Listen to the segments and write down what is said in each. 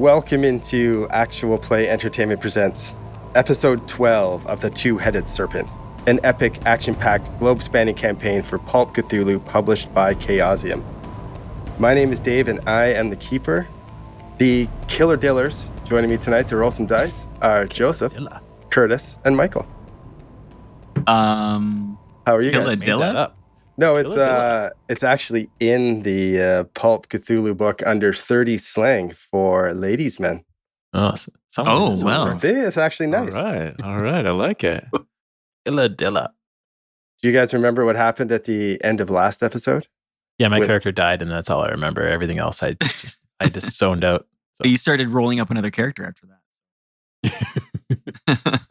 Welcome into Actual Play Entertainment Presents Episode 12 of The Two-Headed Serpent, an epic, action-packed, globe-spanning campaign for Pulp Cthulhu published by Chaosium. My name is Dave, and I am the Keeper. The Killer Dillers joining me tonight to roll some dice are Joseph, Curtis, and Michael. How are you guys? Dilla? No, it's actually in the Pulp Cthulhu book under 30 slang for ladies' men. Oh, well. See, it's actually nice. All right, I like it. Dilla. Do you guys remember what happened at the end of last episode? Yeah, my character died, and that's all I remember. Everything else, I just zoned out. So. You started rolling up another character after that.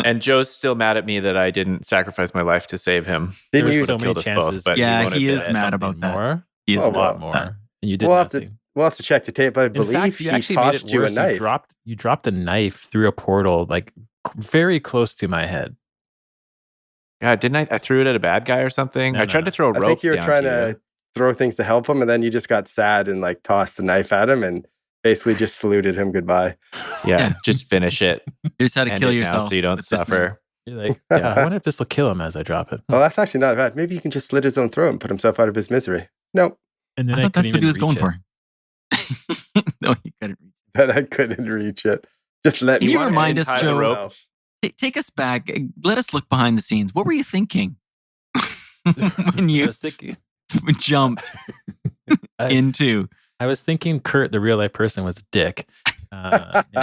And Joe's still mad at me that I didn't sacrifice my life to save him. Didn't you? So many chances. But he is mad about that. More. He is a lot more. And you did nothing. We'll have to check the tape. I believe in fact, he tossed you a knife. You dropped a knife through a portal, like very close to my head. Yeah, didn't I threw it at a bad guy or something? I tried to throw a rope. I think you were trying to throw things to help him, and then you just got sad and like tossed the knife at him and basically just saluted him goodbye. Yeah, just finish it. Here's how to kill yourself so you don't suffer. You're like, yeah, I wonder if this will kill him as I drop it. Well, that's actually not bad. Maybe you can just slit his own throat and put himself out of his misery. Nope. And then I thought that's what he was going for. No, he couldn't reach it. That I couldn't reach it. Just let me. Can you remind us, Joe? Take us back. Let us look behind the scenes. What were you thinking when you jumped into? I was thinking Kurt, the real life person, was a dick. Go on.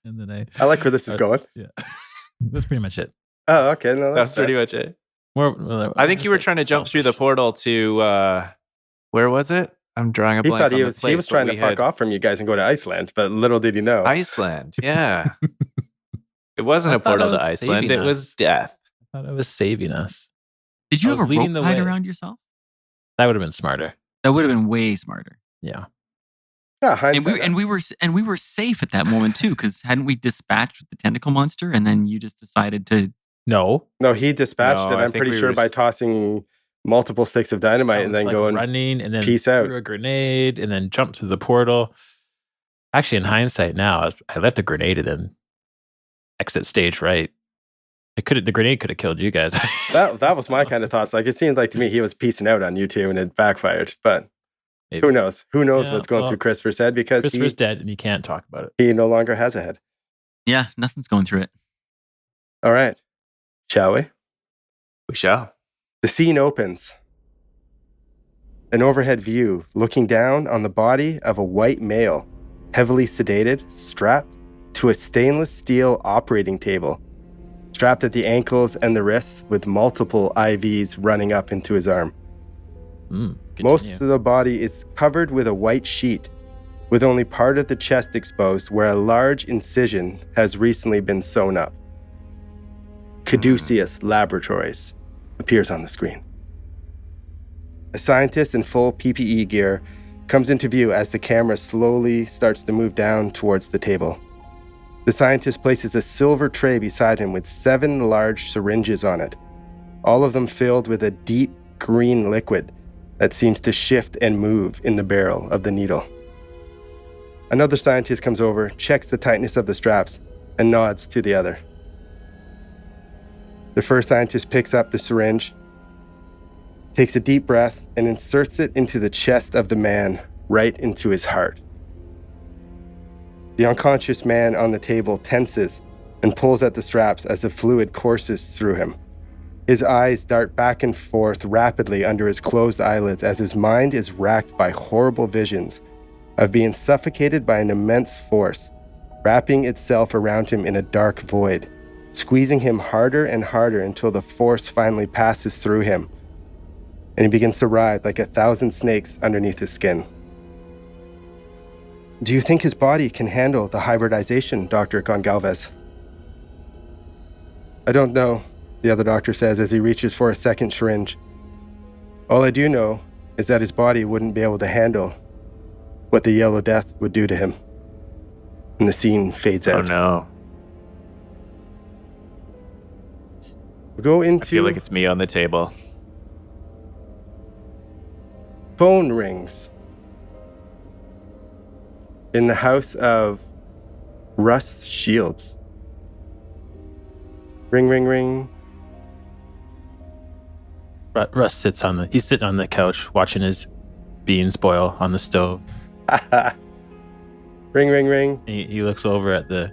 And then I like where this is going. Yeah, that's pretty much it. Oh, okay. No, that's pretty much it. I think you were trying to jump through the portal to where was it? I'm drawing a blank. He was trying to fuck off from you guys and go to Iceland, but little did he know. Iceland, yeah. It wasn't a portal to Iceland. It was death. I thought it was saving us. Did you have a rope tied around yourself? That would have been smarter. That would have been way smarter. Yeah. Yeah, and we were safe at that moment too, because hadn't we dispatched with the tentacle monster, and then you just decided to? No, he dispatched it. I'm pretty sure by tossing multiple sticks of dynamite and then going running and then peace out, threw a grenade and then jumped to the portal. Actually, in hindsight, now I left a grenade and then exit stage right. The grenade could have killed you guys. that was my kind of thoughts. Like it seemed like to me he was piecing out on you two and it backfired. But maybe. Who knows? Who knows what's going through Christopher's head because Christopher's dead and you can't talk about it. He no longer has a head. Yeah, nothing's going through it. All right, shall we? We shall. The scene opens. An overhead view looking down on the body of a white male, heavily sedated, strapped to a stainless steel operating table. Strapped at the ankles and the wrists with multiple IVs running up into his arm. Most of the body is covered with a white sheet, with only part of the chest exposed where a large incision has recently been sewn up. Caduceus Laboratories appears on the screen. A scientist in full PPE gear comes into view as the camera slowly starts to move down towards the table. The scientist places a silver tray beside him with 7 large syringes on it, all of them filled with a deep green liquid that seems to shift and move in the barrel of the needle. Another scientist comes over, checks the tightness of the straps, and nods to the other. The first scientist picks up the syringe, takes a deep breath, and inserts it into the chest of the man, right into his heart. The unconscious man on the table tenses and pulls at the straps as the fluid courses through him. His eyes dart back and forth rapidly under his closed eyelids as his mind is racked by horrible visions of being suffocated by an immense force, wrapping itself around him in a dark void, squeezing him harder and harder until the force finally passes through him, and he begins to writhe like 1,000 snakes underneath his skin. Do you think his body can handle the hybridization, Dr. Gongalves? I don't know, the other doctor says as he reaches for a second syringe. All I do know is that his body wouldn't be able to handle what the Yellow Death would do to him. And the scene fades out. Oh no. We go into... I feel like it's me on the table. Phone rings. in the house of Russ Shields. Ring, ring, ring. Russ he's sitting on the couch watching his beans boil on the stove. Ring, ring, ring. He looks over at the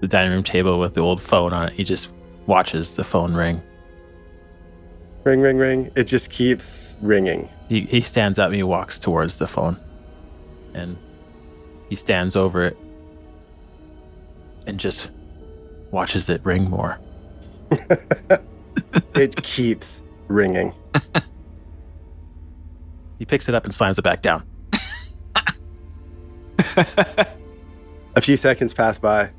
dining room table with the old phone on it. He just watches the phone ring. Ring, ring, ring. It just keeps ringing. He stands up and he walks towards the phone. And he stands over it and just watches it ring more. It keeps ringing. He picks it up and slams it back down. A few seconds pass by,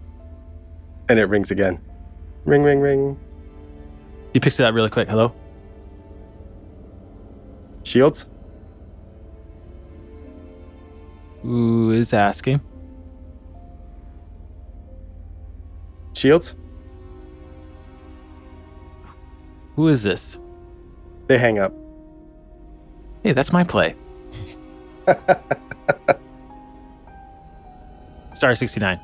and it rings again. Ring, ring, ring. He picks it up really quick. Hello? Shields? Who is asking? Shields? Who is this? They hang up. Hey, that's my play. Star 69.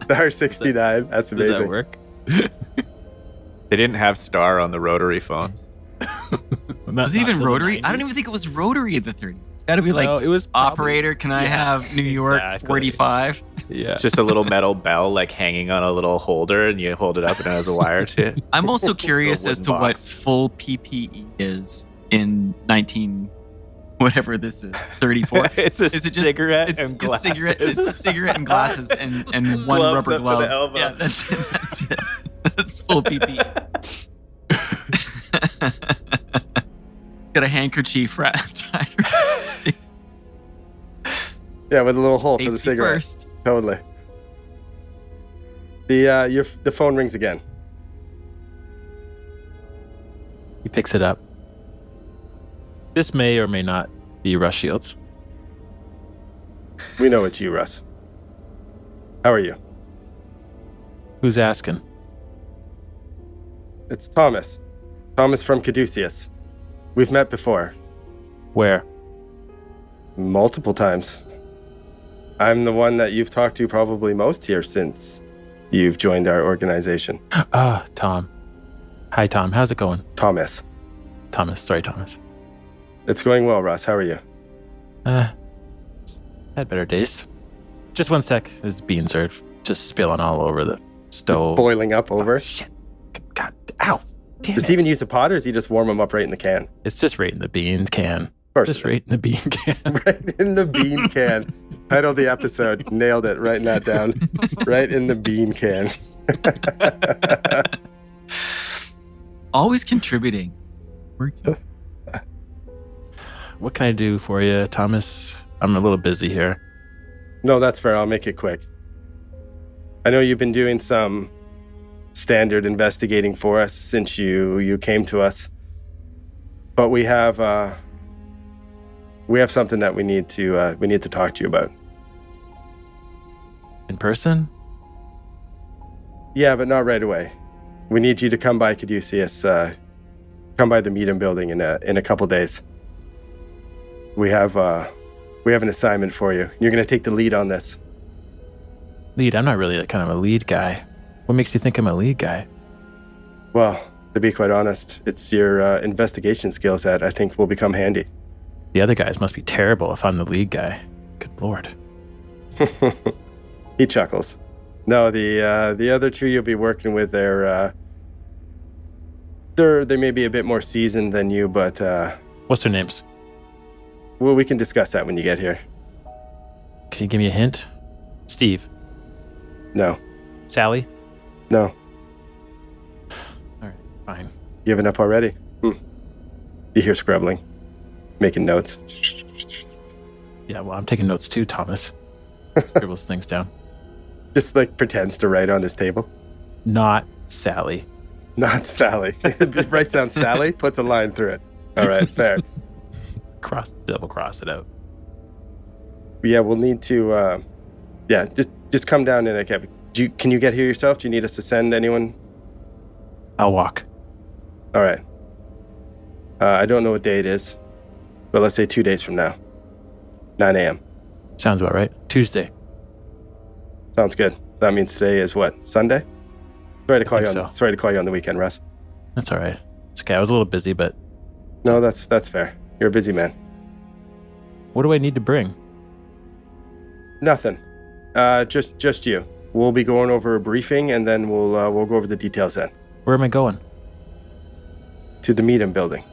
Star 69. That's amazing. Does that work? They didn't have Star on the rotary phones. Was it even rotary? I don't even think it was rotary in the 30s. It's got to be like, no, it was operator, can I have New York 45? Yeah. It's just a little metal bell like hanging on a little holder, and you hold it up and it has a wire to it. I'm also curious as to wooden what box. full PPE is in 19 whatever this is, 34. It's a Is it just cigarette it's and a glasses. It's a cigarette and glasses and one Gloves rubber up to the glove. elbow. Yeah, that's it. That's it. That's full PPE. Got a handkerchief tied. Yeah, with a little hole for the Safety cigarette. first. Totally. The phone rings again. He picks it up. This may or may not be Russ Shields. We know it's you, Russ. How are you? Who's asking? It's Thomas. Thomas from Caduceus. We've met before. Where? Multiple times. I'm the one that you've talked to probably most here since you've joined our organization. Tom. Hi, Tom. How's it going? Thomas. Thomas. Sorry, Thomas. It's going well, Russ. How are you? Had better days. Just one sec. His beans are just spilling all over the stove. Boiling up over. Oh, shit. God. Ow. Damn Does it. he even use a pot, or does he just warm them up right in the can? It's just right in the bean can. Of course Just it is. right in the bean can. Right in the bean can. Titled the episode. Nailed it. Writing that down. Right in the bean can. Always contributing. What can I do for you, Thomas? I'm a little busy here. No, that's fair. I'll make it quick. I know you've been doing some standard investigating for us since you came to us, but we have something that we need to talk to you about. In person? Yeah, but not right away. We need you to come by Caduceus, come by the Medium building in a couple days. We have an assignment for you. You're going to take the lead on this. Lead? I'm not really that kind of a lead guy. What makes you think I'm a lead guy? Well, to be quite honest, it's your investigation skills that I think will become handy. The other guys must be terrible if I'm the lead guy. Good lord. He chuckles. No, the other two you'll be working with, they may be a bit more seasoned than you, but What's their names? well, we can discuss that when you get here. Can you give me a hint? Steve. No, Sally? no, All right, fine. given up already. You hear scrubbling, making notes. Yeah, well, I'm taking notes too, Thomas. Scribbles things down. Just like pretends to write on his table. Not Sally. Not Sally. Writes down Sally, puts a line through it. All right, fair. Double cross it out. Yeah, we'll need to. Just come down in a cab. Can you get here yourself? Do you need us to send anyone? I'll walk. All right. I don't know what day it is, but let's say 2 days from now. 9 a.m. Sounds about right. Tuesday. Sounds good. That means today is what? Sunday? Sorry to call you on the weekend, Russ. That's all right. It's okay. I was a little busy, but no, that's fair. You're a busy man. What do I need to bring? Nothing. Just you. We'll be going over a briefing, and then we'll go over the details then. Where am I going? To the Meadham building.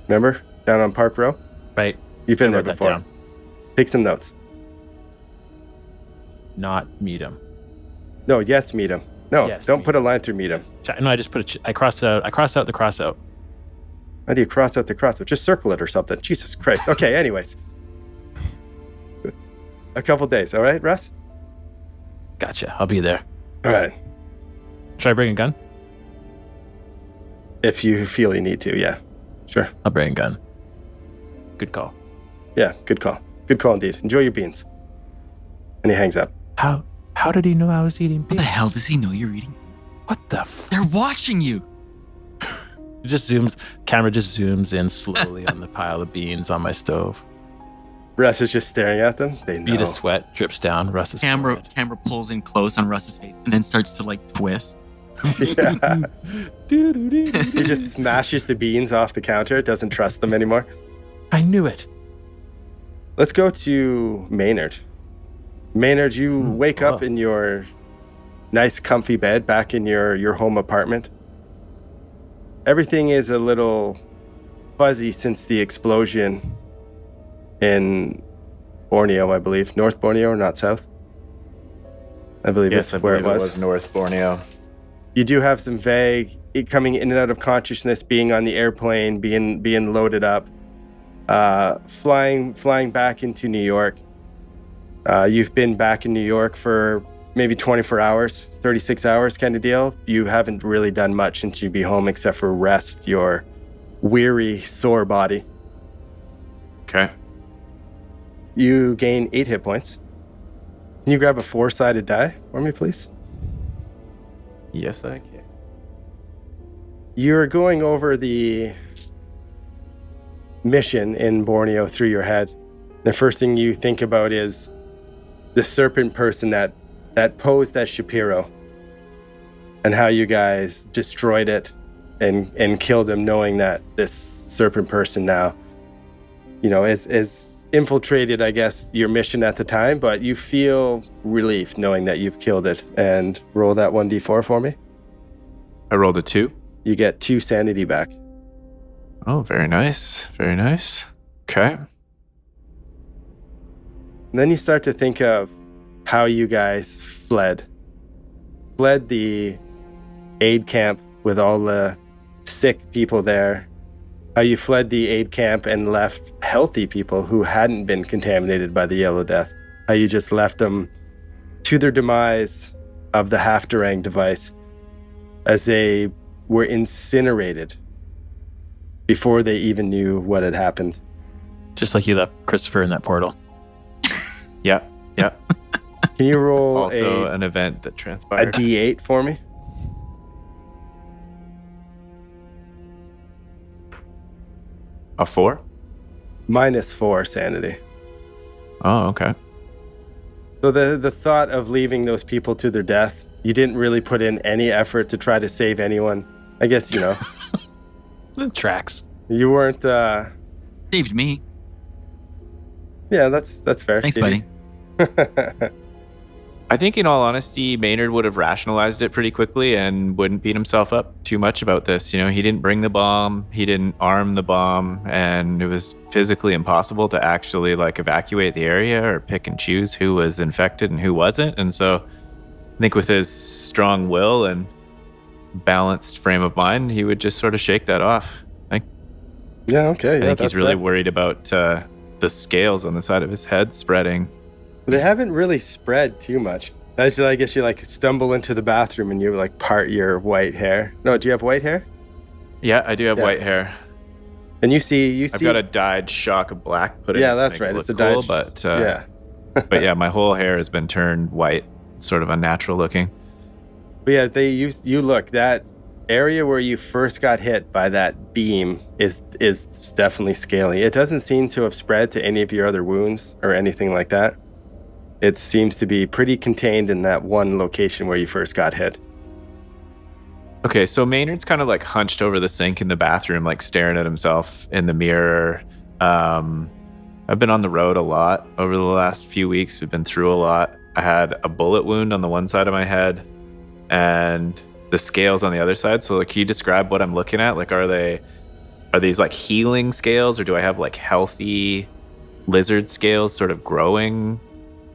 Remember? Down on Park Row? Right. You've been there before. Take some notes. Not Meadham. No, yes, Meadham. No, yes, don't put a line through Meadham. No, I just put I crossed out. I crossed out the cross out. How do you cross out the cross out? Just circle it or something. Jesus Christ. Okay, anyways. A couple days, all right, Russ? Gotcha. I'll be there. All right. Should I bring a gun? If you feel you need to, yeah. Sure. I'll bring a gun. Good call. Yeah, good call. Good call indeed. Enjoy your beans. And he hangs up. How did he know I was eating beans? What the hell does he know you're eating? What the They're watching you. Camera just zooms in slowly on the pile of beans on my stove. Russ is just staring at them. They know. Bead of sweat drips down Russ's forehead. Camera pulls in close on Russ's face and then starts to like twist. Yeah. He just smashes the beans off the counter, doesn't trust them anymore. I knew it. Let's go to Maynard. Maynard, you wake up in your nice comfy bed back in your home apartment. Everything is a little fuzzy since the explosion in Borneo, I believe. North Borneo, not South. I believe yes, it's where it was. North Borneo. You do have some vague coming in and out of consciousness, being on the airplane, being loaded up, flying back into New York. You've been back in New York for maybe 24 hours, 36 hours kind of deal. You haven't really done much since you'd be home except for rest your weary, sore body. Okay. You gain 8 hit points. Can you grab a 4-sided die for me, please? Yes, I can. You're going over the mission in Borneo through your head. The first thing you think about is the Serpent person that posed as Shapiro, and how you guys destroyed it and killed him, knowing that this Serpent person now, is infiltrated, I guess, your mission at the time, but you feel relief knowing that you've killed it. And roll that 1d4 for me. I rolled a 2. You get 2 sanity back. Oh, very nice. Very nice. Okay. And then you start to think of how you guys fled the aid camp with all the sick people there, how you fled the aid camp and left healthy people who hadn't been contaminated by the Yellow Death, how you just left them to their demise of the half-Durang device as they were incinerated before they even knew what had happened. Just like you left Christopher in that portal. Yeah. Can you roll also an event that a transpired? D8 for me? A 4? -4 sanity. Oh, okay. So the thought of leaving those people to their death, you didn't really put in any effort to try to save anyone. I guess, The tracks. you weren't, Saved me. yeah, that's fair. Thanks, Stevie. buddy. I think in all honesty, Maynard would have rationalized it pretty quickly and wouldn't beat himself up too much about this. He didn't bring the bomb, he didn't arm the bomb, and it was physically impossible to actually evacuate the area or pick and choose who was infected and who wasn't. And so I think with his strong will and balanced frame of mind, he would just sort of shake that off. Yeah, okay. I think he's really worried about the scales on the side of his head spreading. They haven't really spread too much. I guess you stumble into the bathroom and you part your white hair. No, do you have white hair? Yeah, I do have white hair. And you see. I've got a dyed shock of black put in. Yeah, that's right. It's a dyed. But yeah. but yeah, my whole hair has been turned white, sort of unnatural looking. But yeah, you look that area where you first got hit by that beam is definitely scaly. It doesn't seem to have spread to any of your other wounds or anything like that. It seems to be pretty contained in that one location where you first got hit. Okay, so Maynard's kind of like hunched over the sink in the bathroom, like staring at himself in the mirror. I've been on the road a lot over the last few weeks. We've been through a lot. I had a bullet wound on the one side of my head and the scales on the other side. So like, can you describe what I'm looking at? Like, are these like healing scales, or do I have like healthy lizard scales sort of growing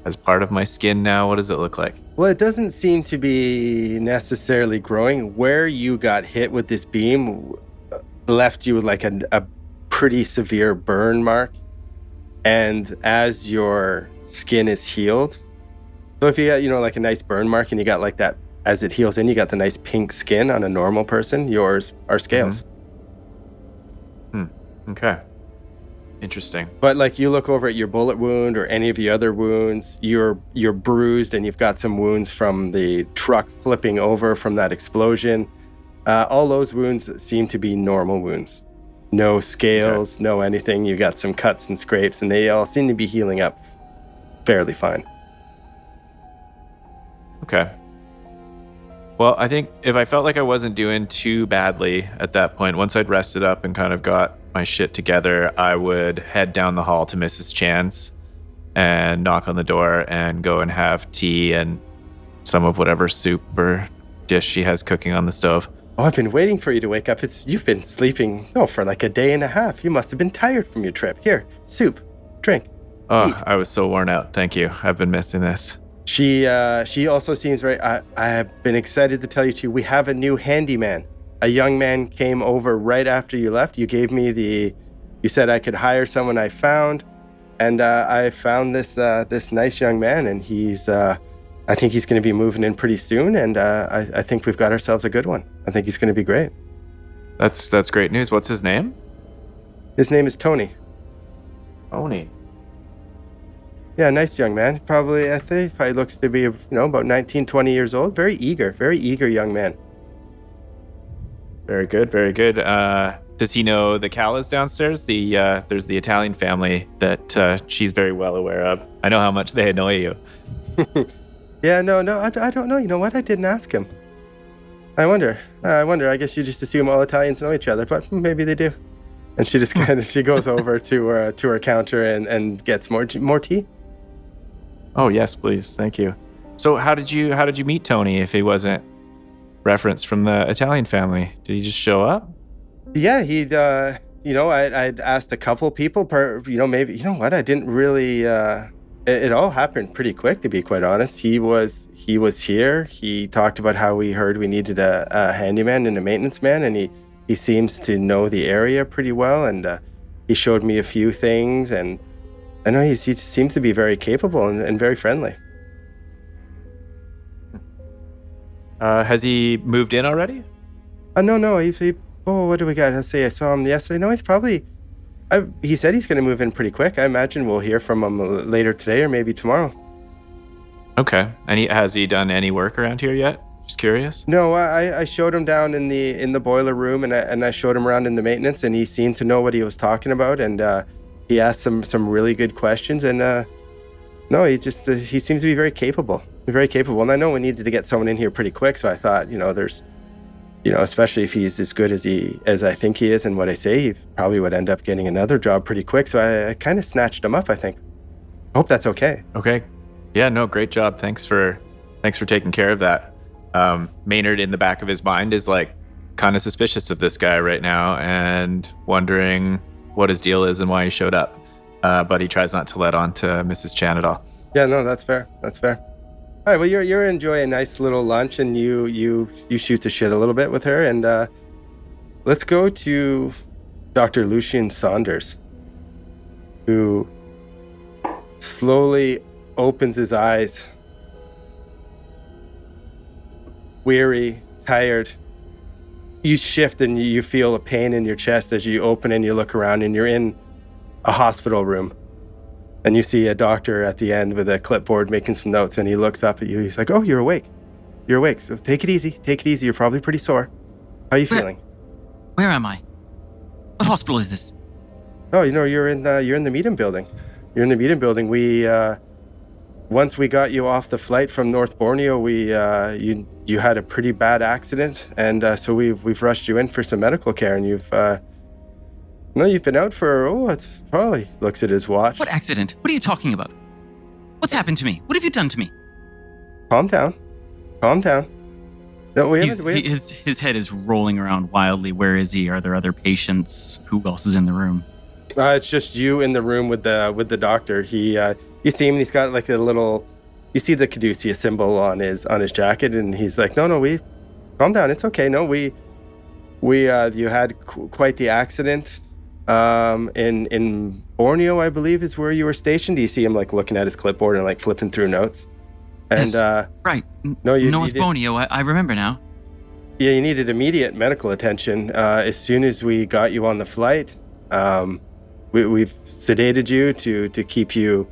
as part of my skin now? What does it look like? Well, it doesn't seem to be necessarily growing. Where you got hit with this beam left you with like a pretty severe burn mark. And as your skin is healed, so if you got, like a nice burn mark and you got like that, as it heals in, you got the nice pink skin on a normal person, yours are scales. Okay. Interesting. But like you look over at your bullet wound or any of the other wounds, you're bruised and you've got some wounds from the truck flipping over from that explosion. All those wounds seem to be normal wounds. No scales, no anything. You got some cuts and scrapes, and they all seem to be healing up fairly fine. Okay. Well, I think if I felt like I wasn't doing too badly at that point, once I'd rested up and kind of got my shit together, I would head down the hall to Mrs. Chan's and knock on the door and go and have tea and some of whatever soup or dish she has cooking on the stove. Oh, I've been waiting for you to wake up. You've been sleeping, for like a day and a half. You must have been tired from your trip. Here, soup, drink, eat. I was so worn out. Thank you. I've been missing this. She also seems very... I have been excited to tell you, too, we have a new handyman. A young man came over right after you left. You gave me you said I could hire someone I found. And I found this nice young man, and I think he's going to be moving in pretty soon, and I think we've got ourselves a good one. I think he's going to be great. That's great news. What's his name? His name is Tony. Tony. Yeah, nice young man. Probably looks to be, about 19, 20 years old. Very eager young man. Very good, very good. Does he know the Callas downstairs? There's the Italian family that she's very well aware of. I know how much they annoy you. Yeah, no, I don't know. You know what? I didn't ask him. I wonder. I guess you just assume all Italians know each other, but maybe they do. And she just she goes over to her counter and gets more tea. Oh yes, please, thank you. So how did you meet Tony if he wasn't referenced from the Italian family? Did he just show up? Yeah, he'd I'd asked a couple people maybe I didn't really. It all happened pretty quick, to be quite honest. He was here. He talked about how we heard we needed a handyman and a maintenance man, and he seems to know the area pretty well, and he showed me a few things, and I know he seems to be very capable and very friendly. Has he moved in already? No. What do we got? Let's see. I saw him yesterday. No, he's probably... he said he's going to move in pretty quick. I imagine we'll hear from him later today or maybe tomorrow. Okay. And has he done any work around here yet? Just curious. No, I showed him down in the boiler room, and I showed him around in the maintenance, and he seemed to know what he was talking about, and he asked some really good questions, and no, he seems to be very capable. Very capable. And I know we needed to get someone in here pretty quick, so I thought, there's especially if he's as good as I think he is and what I say, he probably would end up getting another job pretty quick. So I kind of snatched him up, I think. I hope that's okay. Okay. Yeah, no, great job. Thanks for taking care of that. Maynard, in the back of his mind, is like kind of suspicious of this guy right now and wondering what his deal is and why he showed up. But he tries not to let on to Mrs. Chan at all. Yeah, no, that's fair. All right, well, you're enjoying a nice little lunch, and you shoot the shit a little bit with her, and let's go to Dr. Lucian Saunders, who slowly opens his eyes, weary, tired. You shift and you feel a pain in your chest as you open and you look around, and you're in a hospital room. And you see a doctor at the end with a clipboard making some notes, and he looks up at you. He's like, "Oh, you're awake. So take it easy. You're probably pretty sore." How are you feeling? Where am I? What hospital is this? Oh, you're in the meeting building. You're in the meeting building. We once we got you off the flight from North Borneo, you had a pretty bad accident, and so we've rushed you in for some medical care, and you've been out for it's probably looks at his watch. What accident? What are you talking about? What's happened to me? What have you done to me? Calm down. No, His head is rolling around wildly. Where is he? Are there other patients? Who else is in the room? It's just you in the room with the doctor. You see him, and he's got like a little. You see the Caduceus symbol on his jacket, and he's like, "No, we calm down. It's okay. No, we you had quite the accident. In Borneo, I believe, is where you were stationed." You see him like looking at his clipboard and like flipping through notes. And yes, right. North Borneo. I remember now. Yeah, you needed immediate medical attention. As soon as we got you on the flight, we've sedated you to keep you,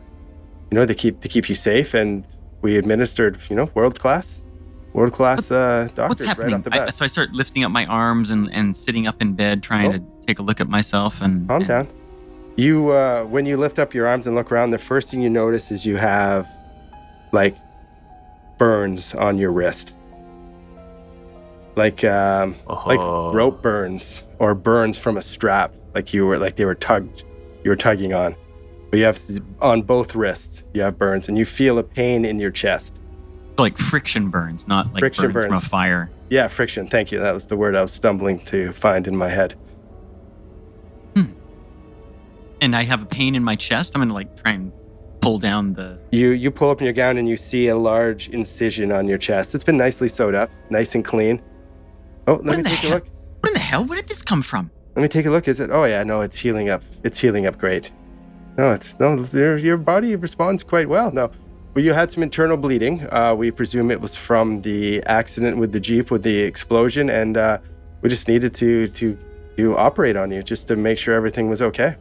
to keep you safe, and we administered, world class doctors. What's happening? Right off the bat. So I start lifting up my arms and sitting up in bed, trying to take a look at myself. And calm down. You when you lift up your arms and look around, the first thing you notice is you have like burns on your wrist, like rope burns or burns from a strap, like they were tugging on. But you have on both wrists, you have burns, and you feel a pain in your chest. Like friction burns, not like burns from a fire. Yeah, friction. Thank you. That was the word I was stumbling to find in my head. And I have a pain in my chest. I'm gonna try and pull down the. You pull up in your gown and you see a large incision on your chest. It's been nicely sewed up, nice and clean. Oh, let me take a look. What in the hell? Where did this come from? Let me take a look. Is it? Oh yeah, no, it's healing up. It's healing up great. Your body responds quite well. No, well, you had some internal bleeding. We presume it was from the accident with the Jeep, with the explosion, and we just needed to operate on you just to make sure everything was okay.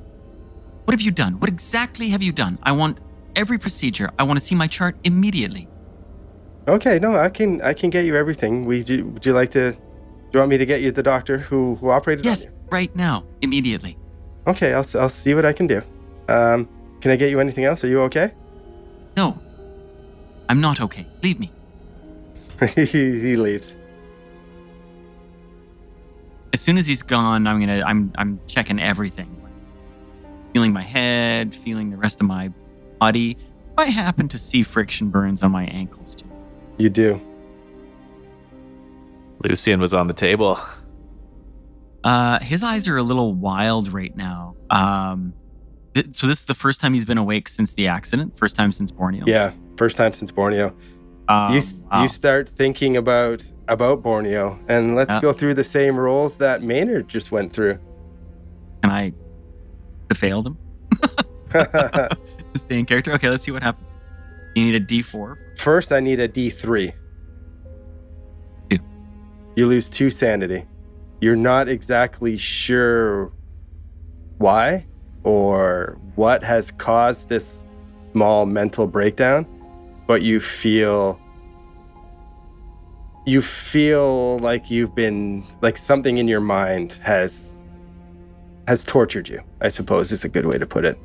What have you done? What exactly have you done? I want every procedure. I want to see my chart immediately. Okay, no, I can get you everything. Would you like to? Do you want me to get you the doctor who operated on you? Yes, right now, immediately. Okay, I'll see what I can do. Can I get you anything else? Are you okay? No, I'm not okay. Leave me. He leaves. As soon as he's gone, I'm checking everything. Feeling my head, feeling the rest of my body. I happen to see friction burns on my ankles too. You do. Lucien was on the table. His eyes are a little wild right now. So this is the first time he's been awake since the accident? First time since Borneo? Yeah, first time since Borneo. You start thinking about Borneo, and let's go through the same roles that Maynard just went through. And I failed him. Stay in character. Okay, let's see what happens. You need a D4. First, I need a D3. 2. You lose 2 sanity. You're not exactly sure why or what has caused this small mental breakdown, but you feel like you've been, like something in your mind has tortured you, I suppose is a good way to put it.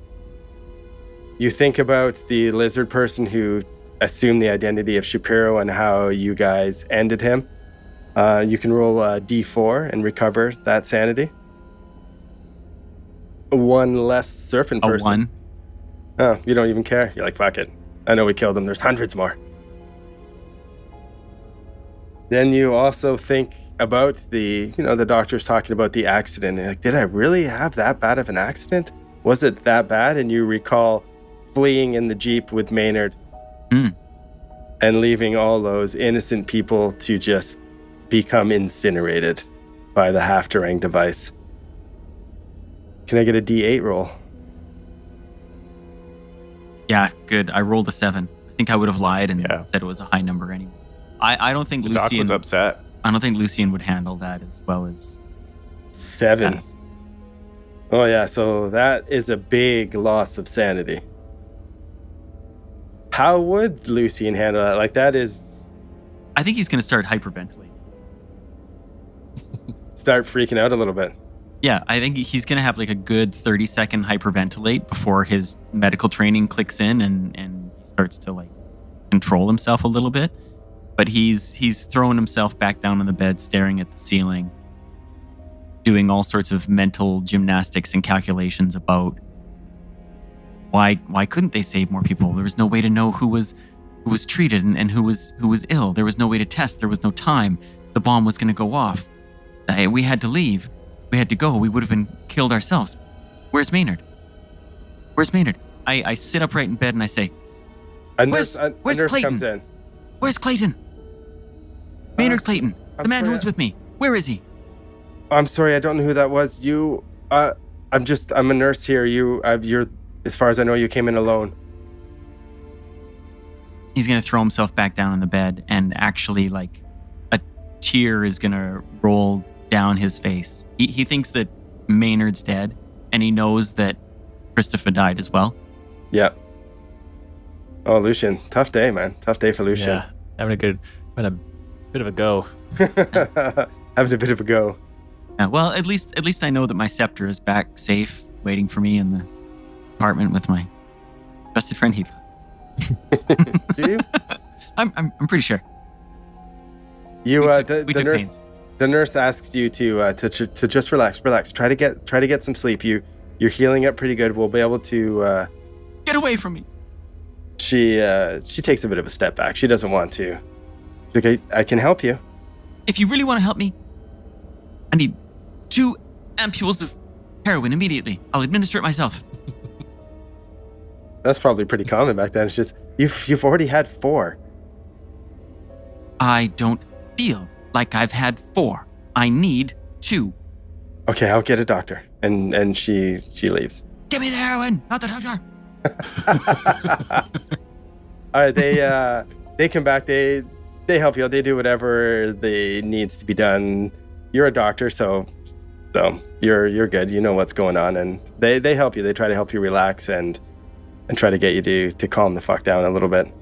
You think about the lizard person who assumed the identity of Shapiro and how you guys ended him. You can roll a D4 and recover that sanity. 1 less serpent person. 1. Oh, you don't even care. You're like, fuck it. I know we killed him. There's hundreds more. Then you also think about the doctor's talking about the accident. You're like, did I really have that bad of an accident? Was it that bad? And you recall fleeing in the Jeep with Maynard and leaving all those innocent people to just become incinerated by the half-Terang device. Can I get a D8 roll? Yeah, good. I rolled a 7. I think I would have lied and said it was a high number anyway. I don't think Doc was upset. I don't think Lucien would handle that as well as 7. Dennis. Oh yeah, so that is a big loss of sanity. How would Lucien handle that? Like that is... I think he's going to start hyperventilating. start freaking out a little bit. Yeah, I think he's going to have like a good 30-second hyperventilate before his medical training clicks in and he starts to like control himself a little bit. But he's throwing himself back down on the bed, staring at the ceiling, doing all sorts of mental gymnastics and calculations about why couldn't they save more people? There was no way to know who was treated and who was ill. There was no way to test. There was no time. The bomb was going to go off. We had to leave. We had to go. We would have been killed ourselves. Where's Maynard? Where's Maynard? I sit upright in bed and I say, A Where's nurse Clayton? comes in. Where's Clayton? Maynard Clayton, the man who was with me. Where is he? I'm sorry, I don't know who that was. I'm a nurse here. You're, as far as I know, you came in alone. He's going to throw himself back down on the bed and actually like a tear is going to roll down his face. He thinks that Maynard's dead and he knows that Christopher died as well. Yeah. Oh, Lucian, tough day, man. Tough day for Lucian. Yeah, having a bit of a go. Having a bit of a go. Well, at least I know that my scepter is back safe, waiting for me in the apartment with my trusted friend Heath. Do you? I'm pretty sure. You We the took nurse pains. the nurse asks you to just relax. Try to get some sleep. You're healing up pretty good. We'll be able to. Get away from me. She takes a bit of a step back. She doesn't want to. She's like, I can help you. If you really want to help me, I need 2 ampules of heroin immediately. I'll administer it myself. That's probably pretty common back then. It's just you've already had 4. I don't feel like I've had 4. I need 2. Okay, I'll get a doctor. And she leaves. Give me the heroin, not the doctor. All right, they come back. They help you out. They do whatever they needs to be done. You're a doctor, so you're good. You know what's going on, and they help you. They try to help you relax and try to get you to calm the fuck down a little bit.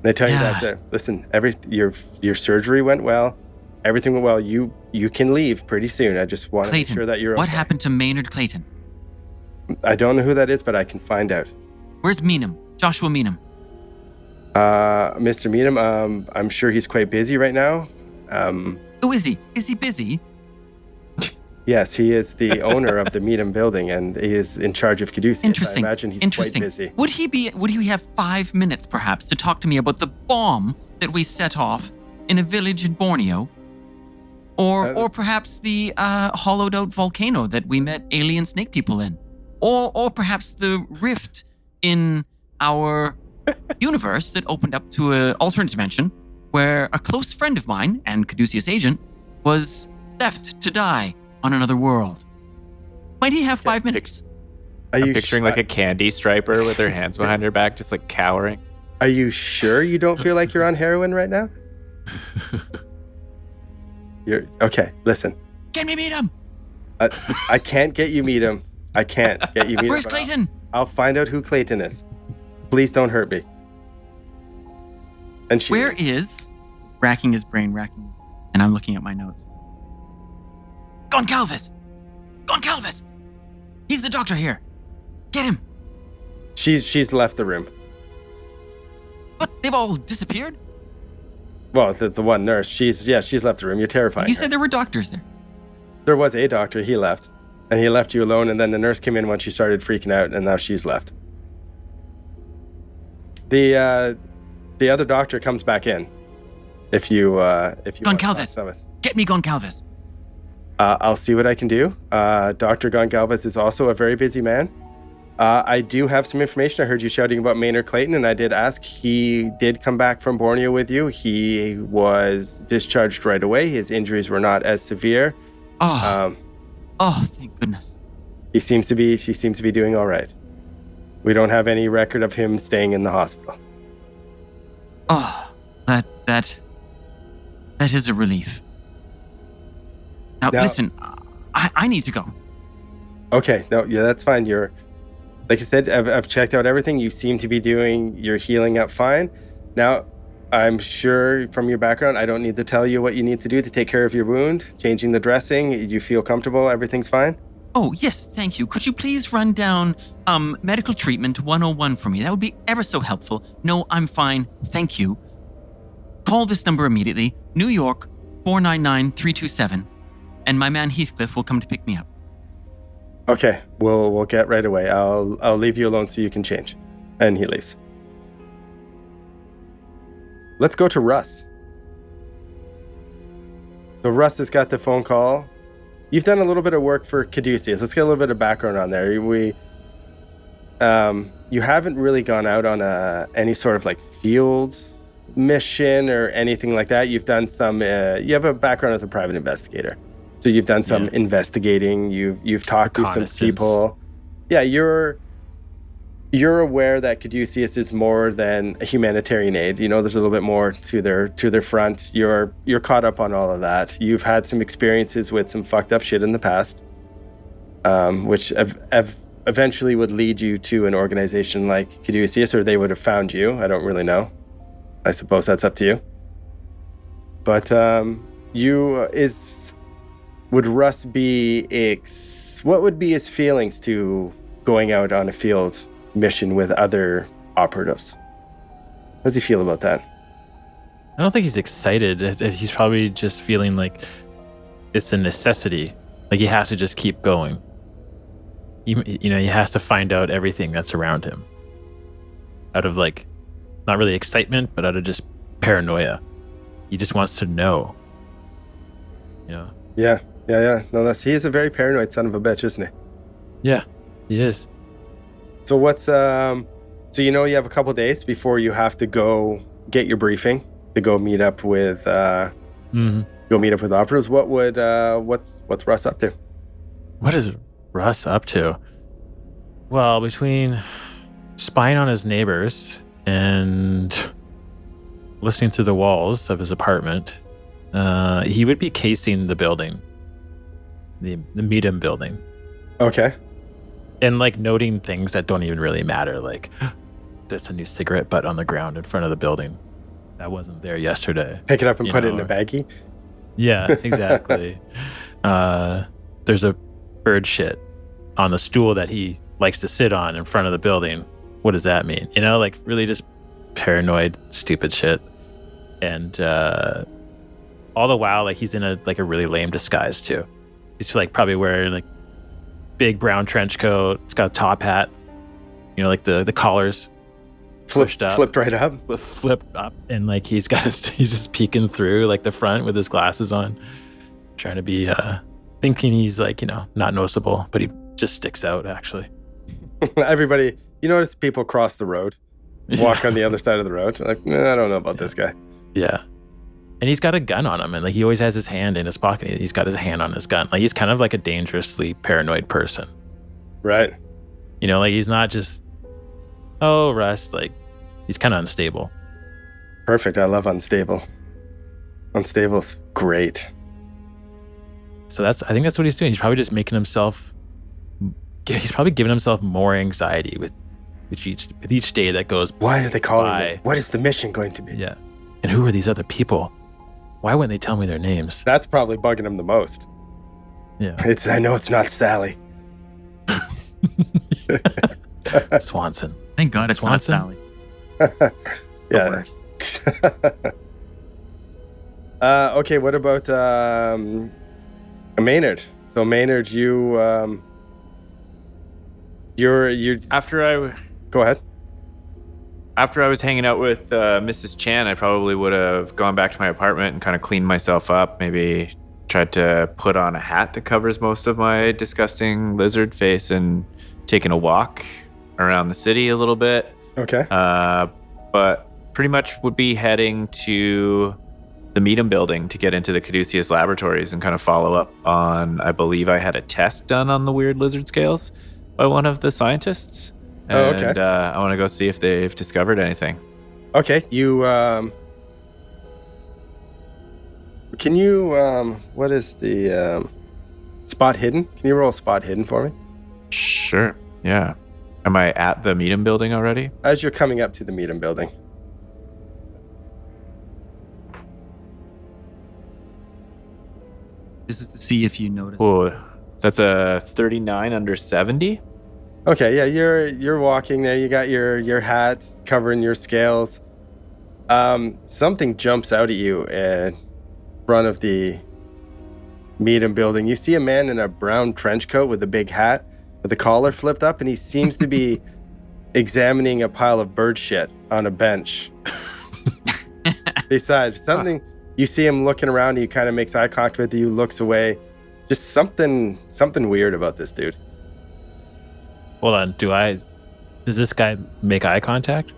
They tell you that listen, your surgery went well. Everything went well. You can leave pretty soon. I just want to make sure that you're okay. What happened to Maynard Clayton? I don't know who that is, but I can find out. Where's Meenum? Joshua Meenum. Mr. Meenum, I'm sure he's quite busy right now. Who is he? Is he busy? Yes, he is the owner of the Meenum building, and he is in charge of Caduceus. Interesting. I imagine he's quite busy. Would he have 5 minutes perhaps to talk to me about the bomb that we set off in a village in Borneo? Or perhaps the hollowed out volcano that we met alien snake people in? Or perhaps the rift in our universe that opened up to an alternate dimension where a close friend of mine and Caduceus agent was left to die on another world. Might he have 5 minutes? I'm picturing like a candy striper with her hands behind her back, just like cowering. Are you sure you don't feel like you're on heroin right now? You're okay. Listen, Can we meet him? I can't get you meet him. I can't get you meet him. Where's but Clayton? I'll find out who Clayton is. Please don't hurt me. And she Where is racking his brain, and I'm looking at my notes. Goncalves! Goncalves! He's the doctor here. Get him. She's left the room. What? They've all disappeared? Well, the one nurse. She's left the room. You're terrifying. You her. said there were doctors there. There was a doctor. He left, and he left you alone. And then the nurse came in when she started freaking out, and now she's left. The other doctor comes back in. If you Goncalves. Get me Goncalves. I'll see what I can do. Dr. Goncalves is also a very busy man. I do have some information. I heard you shouting about Maynard Clayton, and I did ask. He did come back from Borneo with you. He was discharged right away. His injuries were not as severe. Oh, thank goodness. He seems to be doing all right. We don't have any record of him staying in the hospital. Oh, that is a relief. Now listen, I need to go. Okay, no, yeah, that's fine. Like I said, I've checked out everything. You seem to be doing your healing up fine. Now, I'm sure from your background, I don't need to tell you what you need to do to take care of your wound, changing the dressing. You feel comfortable? Everything's fine? Oh, yes, thank you. Could you please run down medical treatment 101 for me? That would be ever so helpful. No, I'm fine. Thank you. Call this number immediately. New York, 499-327. And my man Heathcliff will come to pick me up. Okay, we'll get right away. I'll leave you alone so you can change. And he leaves. Let's go to Russ. So Russ has got the phone call. You've done a little bit of work for Caduceus. Let's get a little bit of background on there. You haven't really gone out on any sort of like field mission or anything like that. You've done some. You have a background as a private investigator, so you've done some investigating. You've talked to some people. Yeah, you're aware that Caduceus is more than a humanitarian aid. You know, there's a little bit more to their front. You're caught up on all of that. You've had some experiences with some fucked up shit in the past, which eventually would lead you to an organization like Caduceus, or they would have found you. I don't really know. I suppose that's up to you. But would Russ be what would be his feelings to going out on a field mission with other operatives? How does he feel about that? I don't think he's excited. He's probably just feeling like it's a necessity. Like he has to just keep going. He has to find out everything that's around him. Out of like, not really excitement, but out of just paranoia. He just wants to know. You know? Yeah. No, he is a very paranoid son of a bitch, isn't he? Yeah, he is. So what's so you have a couple days before you have to go get your briefing to go meet up with operatives. What's Russ up to? What is Russ up to? Well, between spying on his neighbors and listening through the walls of his apartment, he would be casing the building, the Medium building. Okay. And like noting things that don't even really matter, like there's a new cigarette butt on the ground in front of the building that wasn't there yesterday. Pick it up and put it in a baggie. Yeah, exactly. There's a bird shit on the stool that he likes to sit on in front of the building. What does that mean? Like really just paranoid, stupid shit. And all the while, like he's in a really lame disguise too. He's like probably wearing like big brown trench coat. It's got a top hat. Like the collars flipped right up. Flipped up, and like he's just peeking through like the front with his glasses on, trying to be thinking he's like not noticeable, but he just sticks out actually. Everybody, you notice people cross the road, walk on the other side of the road. Like, I don't know about this guy. Yeah. And he's got a gun on him, and like he always has his hand in his pocket. He's got his hand on his gun. Like he's kind of like a dangerously paranoid person. Right. Like he's not just, oh, Russ, like he's kind of unstable. Perfect. I love unstable. Unstable's great. So I think that's what he's doing. He's probably just making himself, he's probably giving himself more anxiety with each day that goes by. Why are they calling me? What is the mission going to be? Yeah. And who are these other people? Why wouldn't they tell me their names? That's probably bugging him the most. Yeah. I know it's not Sally. Swanson. Thank God it's not Sally. It's the worst. Okay, what about Maynard? So Maynard, you're Go ahead. After I was hanging out with Mrs. Chan, I probably would have gone back to my apartment and kind of cleaned myself up. Maybe tried to put on a hat that covers most of my disgusting lizard face and taken a walk around the city a little bit. Okay. But pretty much would be heading to the Medium building to get into the Caduceus laboratories and kind of follow up on, I believe I had a test done on the weird lizard scales by one of the scientists. Okay. And I want to go see if they've discovered anything. Okay, you, can you, what is the, spot hidden? Can you roll spot hidden for me? Sure, yeah. Am I at the Medium building already? As you're coming up to the Medium building. This is to see if you notice. Oh, that's a 39 under 70. Okay, yeah, you're walking there. You got your hat covering your scales. Something jumps out at you in front of the Meadham building. You see a man in a brown trench coat with a big hat with the collar flipped up, and he seems to be examining a pile of bird shit on a bench. Besides, something, you see him looking around, he kind of makes eye contact with you, looks away. Just something weird about this dude. Hold on. Does this guy make eye contact?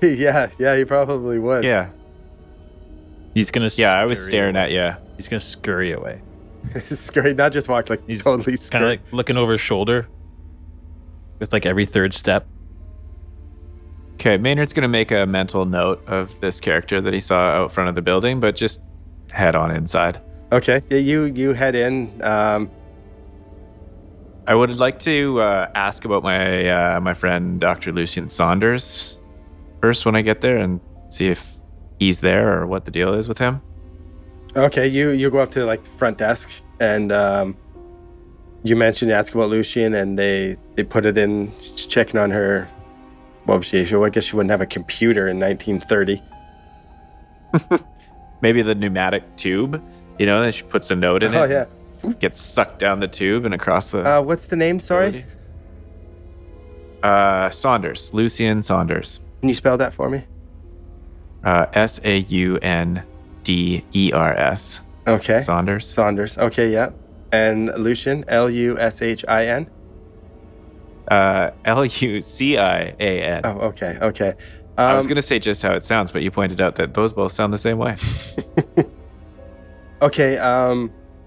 yeah, he probably would. Yeah. He's gonna. Yeah, I was staring at you. He's gonna scurry away. Scurry, not just walk, like He's totally kind scurry. of like looking over his shoulder with like every third step. Okay, Maynard's going to make a mental note of this character that he saw out front of the building, but just head on inside. Okay, yeah, you head in. I would like to ask about my friend Dr. Lucian Saunders first when I get there and see if he's there or what the deal is with him. Okay, you go up to like the front desk and you ask about Lucian, and they put it in, checking on her. Well, I guess she wouldn't have a computer in 1930. Maybe the pneumatic tube, then she puts a note in it. Oh, yeah. Gets sucked down the tube and across the... What's the name, sorry? Saunders. Lucian Saunders. Can you spell that for me? Saunders. Okay. Saunders. Okay, yeah. And Lucian, Lushin? Lucian. Oh, okay. I was going to say just how it sounds, but you pointed out that those both sound the same way. Okay,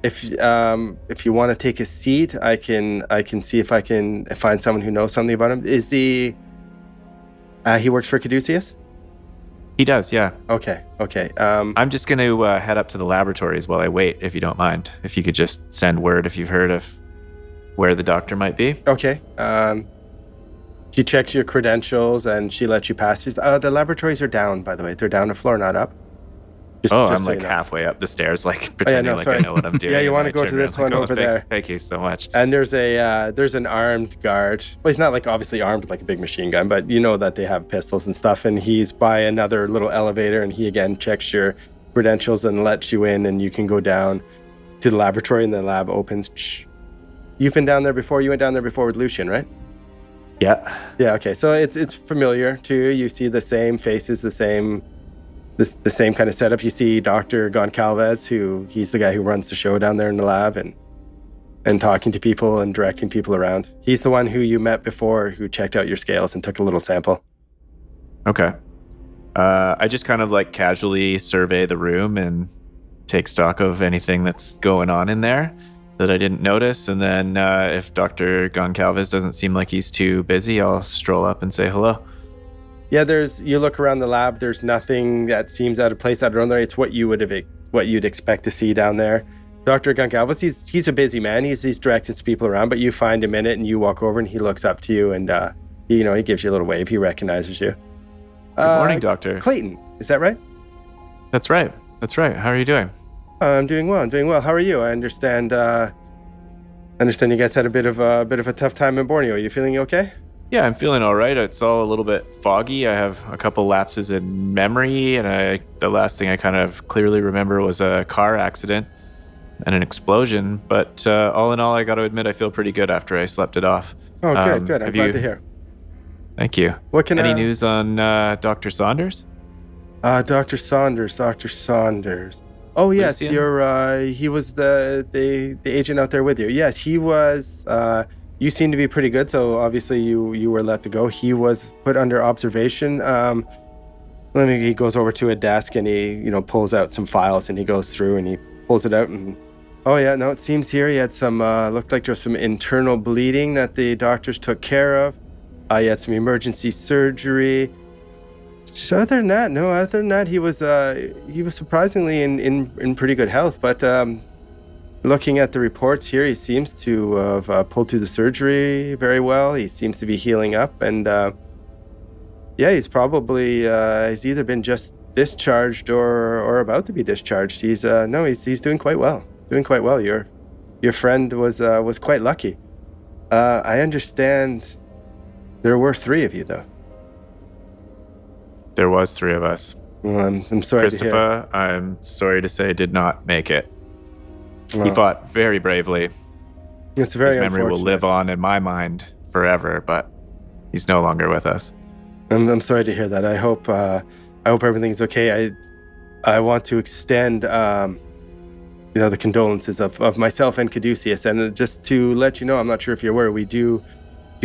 if you want to take a seat, I can see if I can find someone who knows something about him. Is he works for Caduceus? He does, yeah. Okay. I'm just going to head up to the laboratories while I wait, if you don't mind. If you could just send word if you've heard of where the doctor might be. Okay. She checks your credentials and she lets you pass. The laboratories are down, by the way. They're down a floor, not up. I'm so halfway up the stairs, pretending I know what I'm doing. Yeah, you want to go to this one over there. Thank you so much. And there's an armed guard. Well, he's not obviously armed with a big machine gun, but you know that they have pistols and stuff. And he's by another little elevator, and he again checks your credentials and lets you in, and you can go down to the laboratory, and the lab opens. You've been down there before. You went down there before with Lucian, right? Yeah. Yeah. Okay. So it's familiar to you. You see the same faces, the same kind of setup. You see Dr. Goncalves, he's the guy who runs the show down there in the lab and talking to people and directing people around. He's the one who you met before, who checked out your scales and took a little sample. Okay. I just kind of casually survey the room and take stock of anything that's going on in there that I didn't notice. And then if Dr. Goncalves doesn't seem like he's too busy, I'll stroll up and say hello. Yeah, you look around the lab, there's nothing that seems out of place, out of order. It's what you'd expect to see down there. Dr. Goncalves, he's a busy man. He's directing some people around, but you find him in it and you walk over and he looks up to you and he gives you a little wave. He recognizes you. Good morning, Doctor. Clayton, is that right? That's right. How are you doing? I'm doing well. How are you? I understand you guys had a bit of a tough time in Borneo. Are you feeling okay? Yeah, I'm feeling all right. It's all a little bit foggy. I have a couple lapses in memory, and the last thing I kind of clearly remember was a car accident and an explosion. But all in all, I got to admit, I feel pretty good after I slept it off. Oh, good. I'm glad to hear. Thank you. Any news on Dr. Saunders? Dr. Saunders. Oh, yes, Lucian? he was the agent out there with you. Yes, he was. You seem to be pretty good, so obviously you were let to go. He was put under observation. He goes over to a desk and he pulls out some files and he goes through and he pulls it out and it seems here he had some looked like just some internal bleeding that the doctors took care of. He had some emergency surgery. So other than that, he was surprisingly in pretty good health, but looking at the reports here, he seems to have pulled through the surgery very well. He seems to be healing up, and he's probably he's either been just discharged or about to be discharged. He's doing quite well. doing quite well. Your friend was quite lucky. I understand there were 3 of you, though. There was 3 of us. Well, I'm sorry to hear. Christopher, I'm sorry to say, did not make it. He Well, fought very bravely. it's very His memory will unfortunate. live on in my mind forever, but he's no longer with us. I'm sorry to hear that. I hope everything's okay. I want to extend the condolences of myself and Caduceus, and just to let you know, I'm not sure if you're aware, if you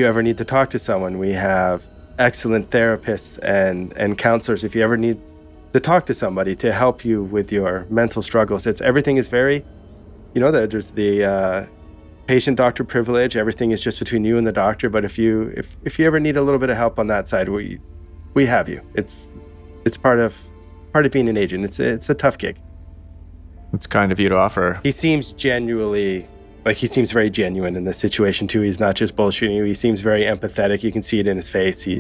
ever need to talk to someone, we have excellent therapists and counselors. If you ever need to talk to somebody to help you with your mental struggles, everything is very, there's the patient-doctor privilege. Everything is just between you and the doctor. But if you ever need a little bit of help on that side, we have you. It's part of being an agent. It's a tough gig. It's kind of you to offer. He seems he seems very genuine in this situation too. He's not just bullshitting you. He seems very empathetic. You can see it in his face. He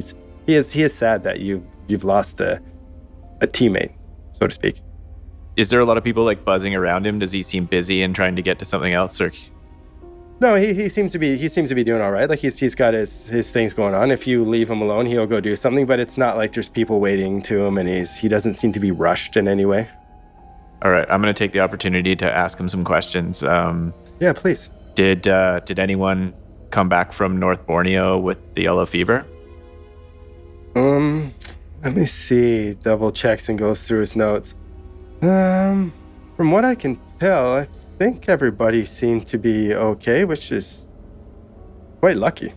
is sad that you've lost a teammate, so to speak. Is there a lot of people like buzzing around him? Does he seem busy and trying to get to something else? Or No, he seems to be doing all right. Like he's got his things going on. If you leave him alone, he'll go do something. But it's not like there's people waiting to him, and he doesn't seem to be rushed in any way. all right, I'm going to take the opportunity to ask him some questions. Yeah, please. Did anyone come back from North Borneo with the yellow fever? Let me see. Double checks and goes through his notes. From what I can tell, I think everybody seemed to be okay, which is quite lucky.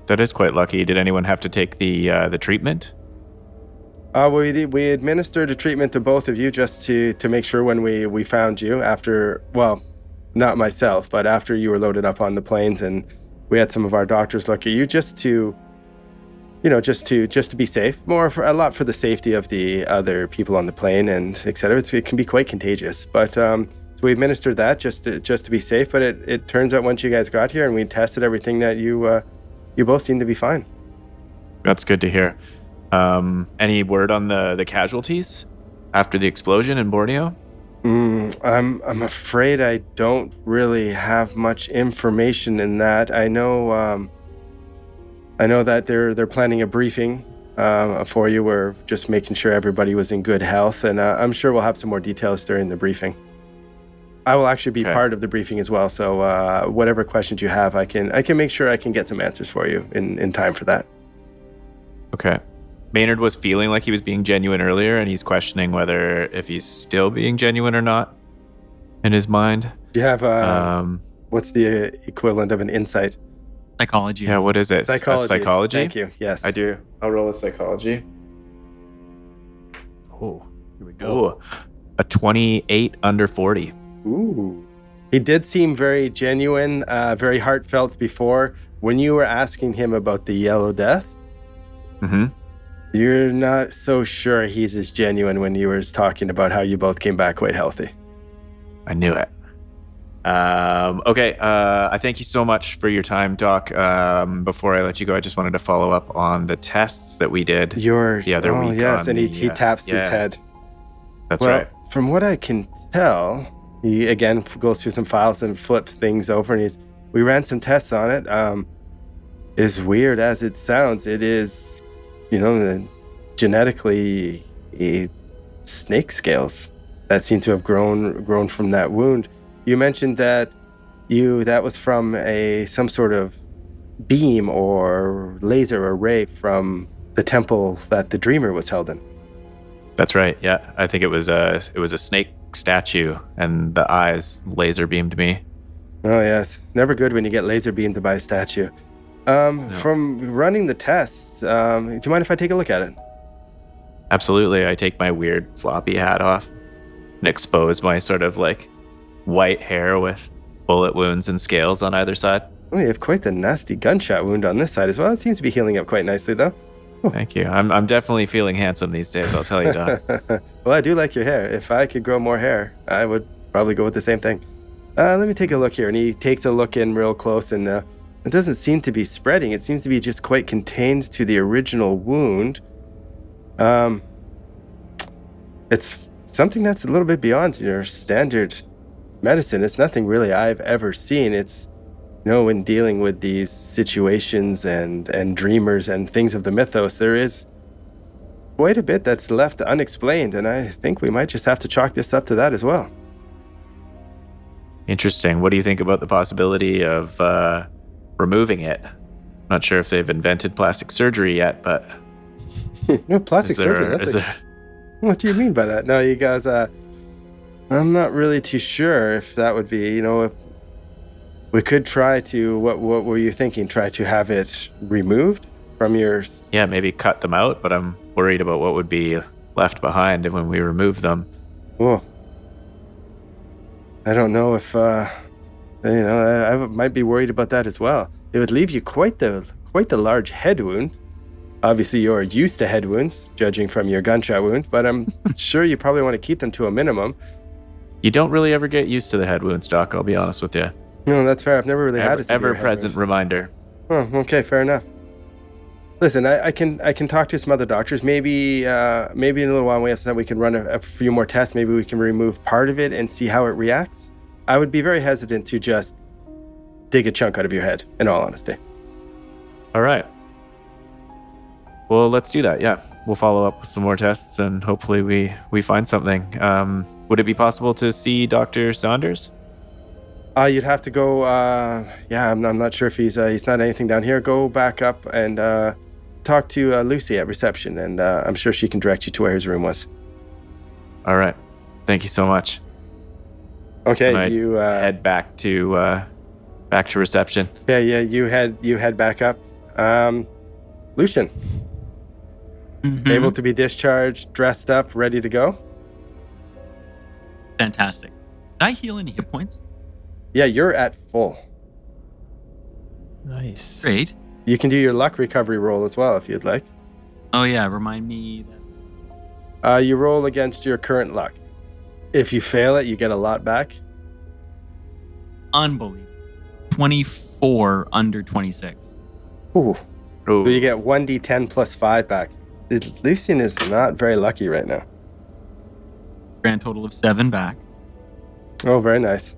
That is quite lucky. Did anyone have to take the treatment? We administered a treatment to both of you just to make sure when we found you after, well, not myself, but after you were loaded up on the planes, and we had some of our doctors look at you just to be safe, a lot for the safety of the other people on the plane and et cetera. It can be quite contagious, but so we administered that just to be safe. But it turns out once you guys got here and we tested everything that you both seem to be fine. That's good to hear. Any word on the casualties after the explosion in Borneo? I'm afraid I don't really have much information in that. I know that they're planning a briefing for you. We're just making sure everybody was in good health, and I'm sure we'll have some more details during the briefing. I will actually be part of the briefing as well, so whatever questions you have, I can make sure I can get some answers for you in time for that. Okay. Maynard was feeling like he was being genuine earlier, and he's questioning whether if he's still being genuine or not in his mind. Do you have what's the equivalent of an insight? Psychology. Yeah, what is it? Psychology? Thank you. Yes. I do. I'll roll a psychology. Oh, here we go. Ooh, a 28 under 40. Ooh. He did seem very genuine, very heartfelt before. When you were asking him about the Yellow Death, you're not so sure he's as genuine when you were talking about how you both came back quite healthy. I knew it. Okay. I thank you so much for your time, Doc. Before I let you go, I just wanted to follow up on the tests that we did the other week. Yes, and he taps his head. That's right. From what I can tell, he again goes through some files and flips things over, and we ran some tests on it. As weird as it sounds, it is, genetically snake scales that seem to have grown from that wound. You mentioned that that was from some sort of beam or laser or ray from the temple that the Dreamer was held in. That's right. Yeah, I think it was a snake statue, and the eyes laser beamed me. Oh yes, never good when you get laser beamed by a statue. No. From running the tests, do you mind if I take a look at it? Absolutely. I take my weird floppy hat off and expose my sort of like white hair with bullet wounds and scales on either side. Oh, you have quite the nasty gunshot wound on this side as well. It seems to be healing up quite nicely, though. Oh. Thank you. I'm definitely feeling handsome these days, I'll tell you, Doc. Well, I do like your hair. If I could grow more hair, I would probably go with the same thing. Let me take a look here. And he takes a look in real close, and it doesn't seem to be spreading. It seems to be just quite contained to the original wound. It's something that's a little bit beyond your standard medicine. It's nothing really I've ever seen. It's, in dealing with these situations and dreamers and things of the mythos, there is quite a bit that's left unexplained, and I think we might just have to chalk this up to that as well. Interesting. What do you think about the possibility of removing it? Not sure if they've invented plastic surgery yet, but No, plastic surgery. What do you mean by that? No, you guys, I'm not really too sure if that would be, we could try to, what were you thinking? Try to have it removed from your... Yeah, maybe cut them out, but I'm worried about what would be left behind when we remove them. Oh, I don't know if, I might be worried about that as well. It would leave you quite the large head wound. Obviously, you're used to head wounds, judging from your gunshot wound, but I'm sure you probably want to keep them to a minimum. You don't really ever get used to the head wounds, Doc, I'll be honest with you. No, that's fair. I've never really had a severe ever-present head wound. reminder. Oh, okay, fair enough. Listen, I can talk to some other doctors. Maybe in a little while we can run a few more tests. Maybe we can remove part of it and see how it reacts. I would be very hesitant to just dig a chunk out of your head, in all honesty. All right. Well, let's do that, yeah. We'll follow up with some more tests, and hopefully we find something. Would it be possible to see Dr. Saunders? You'd have to go, I'm not sure if he's not anything down here. Go back up and talk to Lucy at reception, and I'm sure she can direct you to where his room was. All right. Thank you so much. Okay, you head back to reception. Yeah, you head back up. Lucian, able to be discharged, dressed up, ready to go? Fantastic. Did I heal any hit points? Yeah, you're at full. Nice. Great. You can do your luck recovery roll as well if you'd like. Oh yeah, remind me that. You roll against your current luck. If you fail it, you get a lot back. Unbelievable. 24 under 26. Ooh. So you get 1d10 plus 5 back. Lucian is not very lucky right now. Grand total of 7 back. Oh, very nice.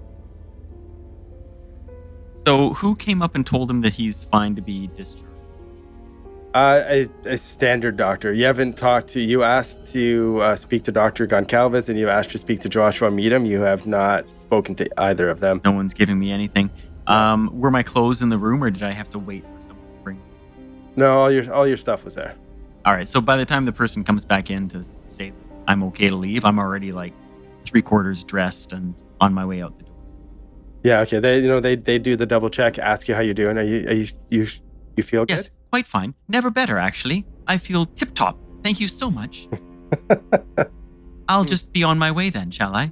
So who came up and told him that he's fine to be discharged? A standard doctor. You asked to speak to Dr. Goncalves, and you asked to speak to Joshua Meadham. You have not spoken to either of them. No one's giving me anything. Were my clothes in the room, or did I have to wait for someone to bring them? No, all your stuff was there. All right, so by the time the person comes back in to say I'm okay to leave, I'm already like 3/4 dressed and on my way out the door. Yeah, okay. They do the double check, ask you how you're doing. You feel good? Yes, quite fine. Never better, actually. I feel tip-top. Thank you so much. I'll just be on my way then, shall I?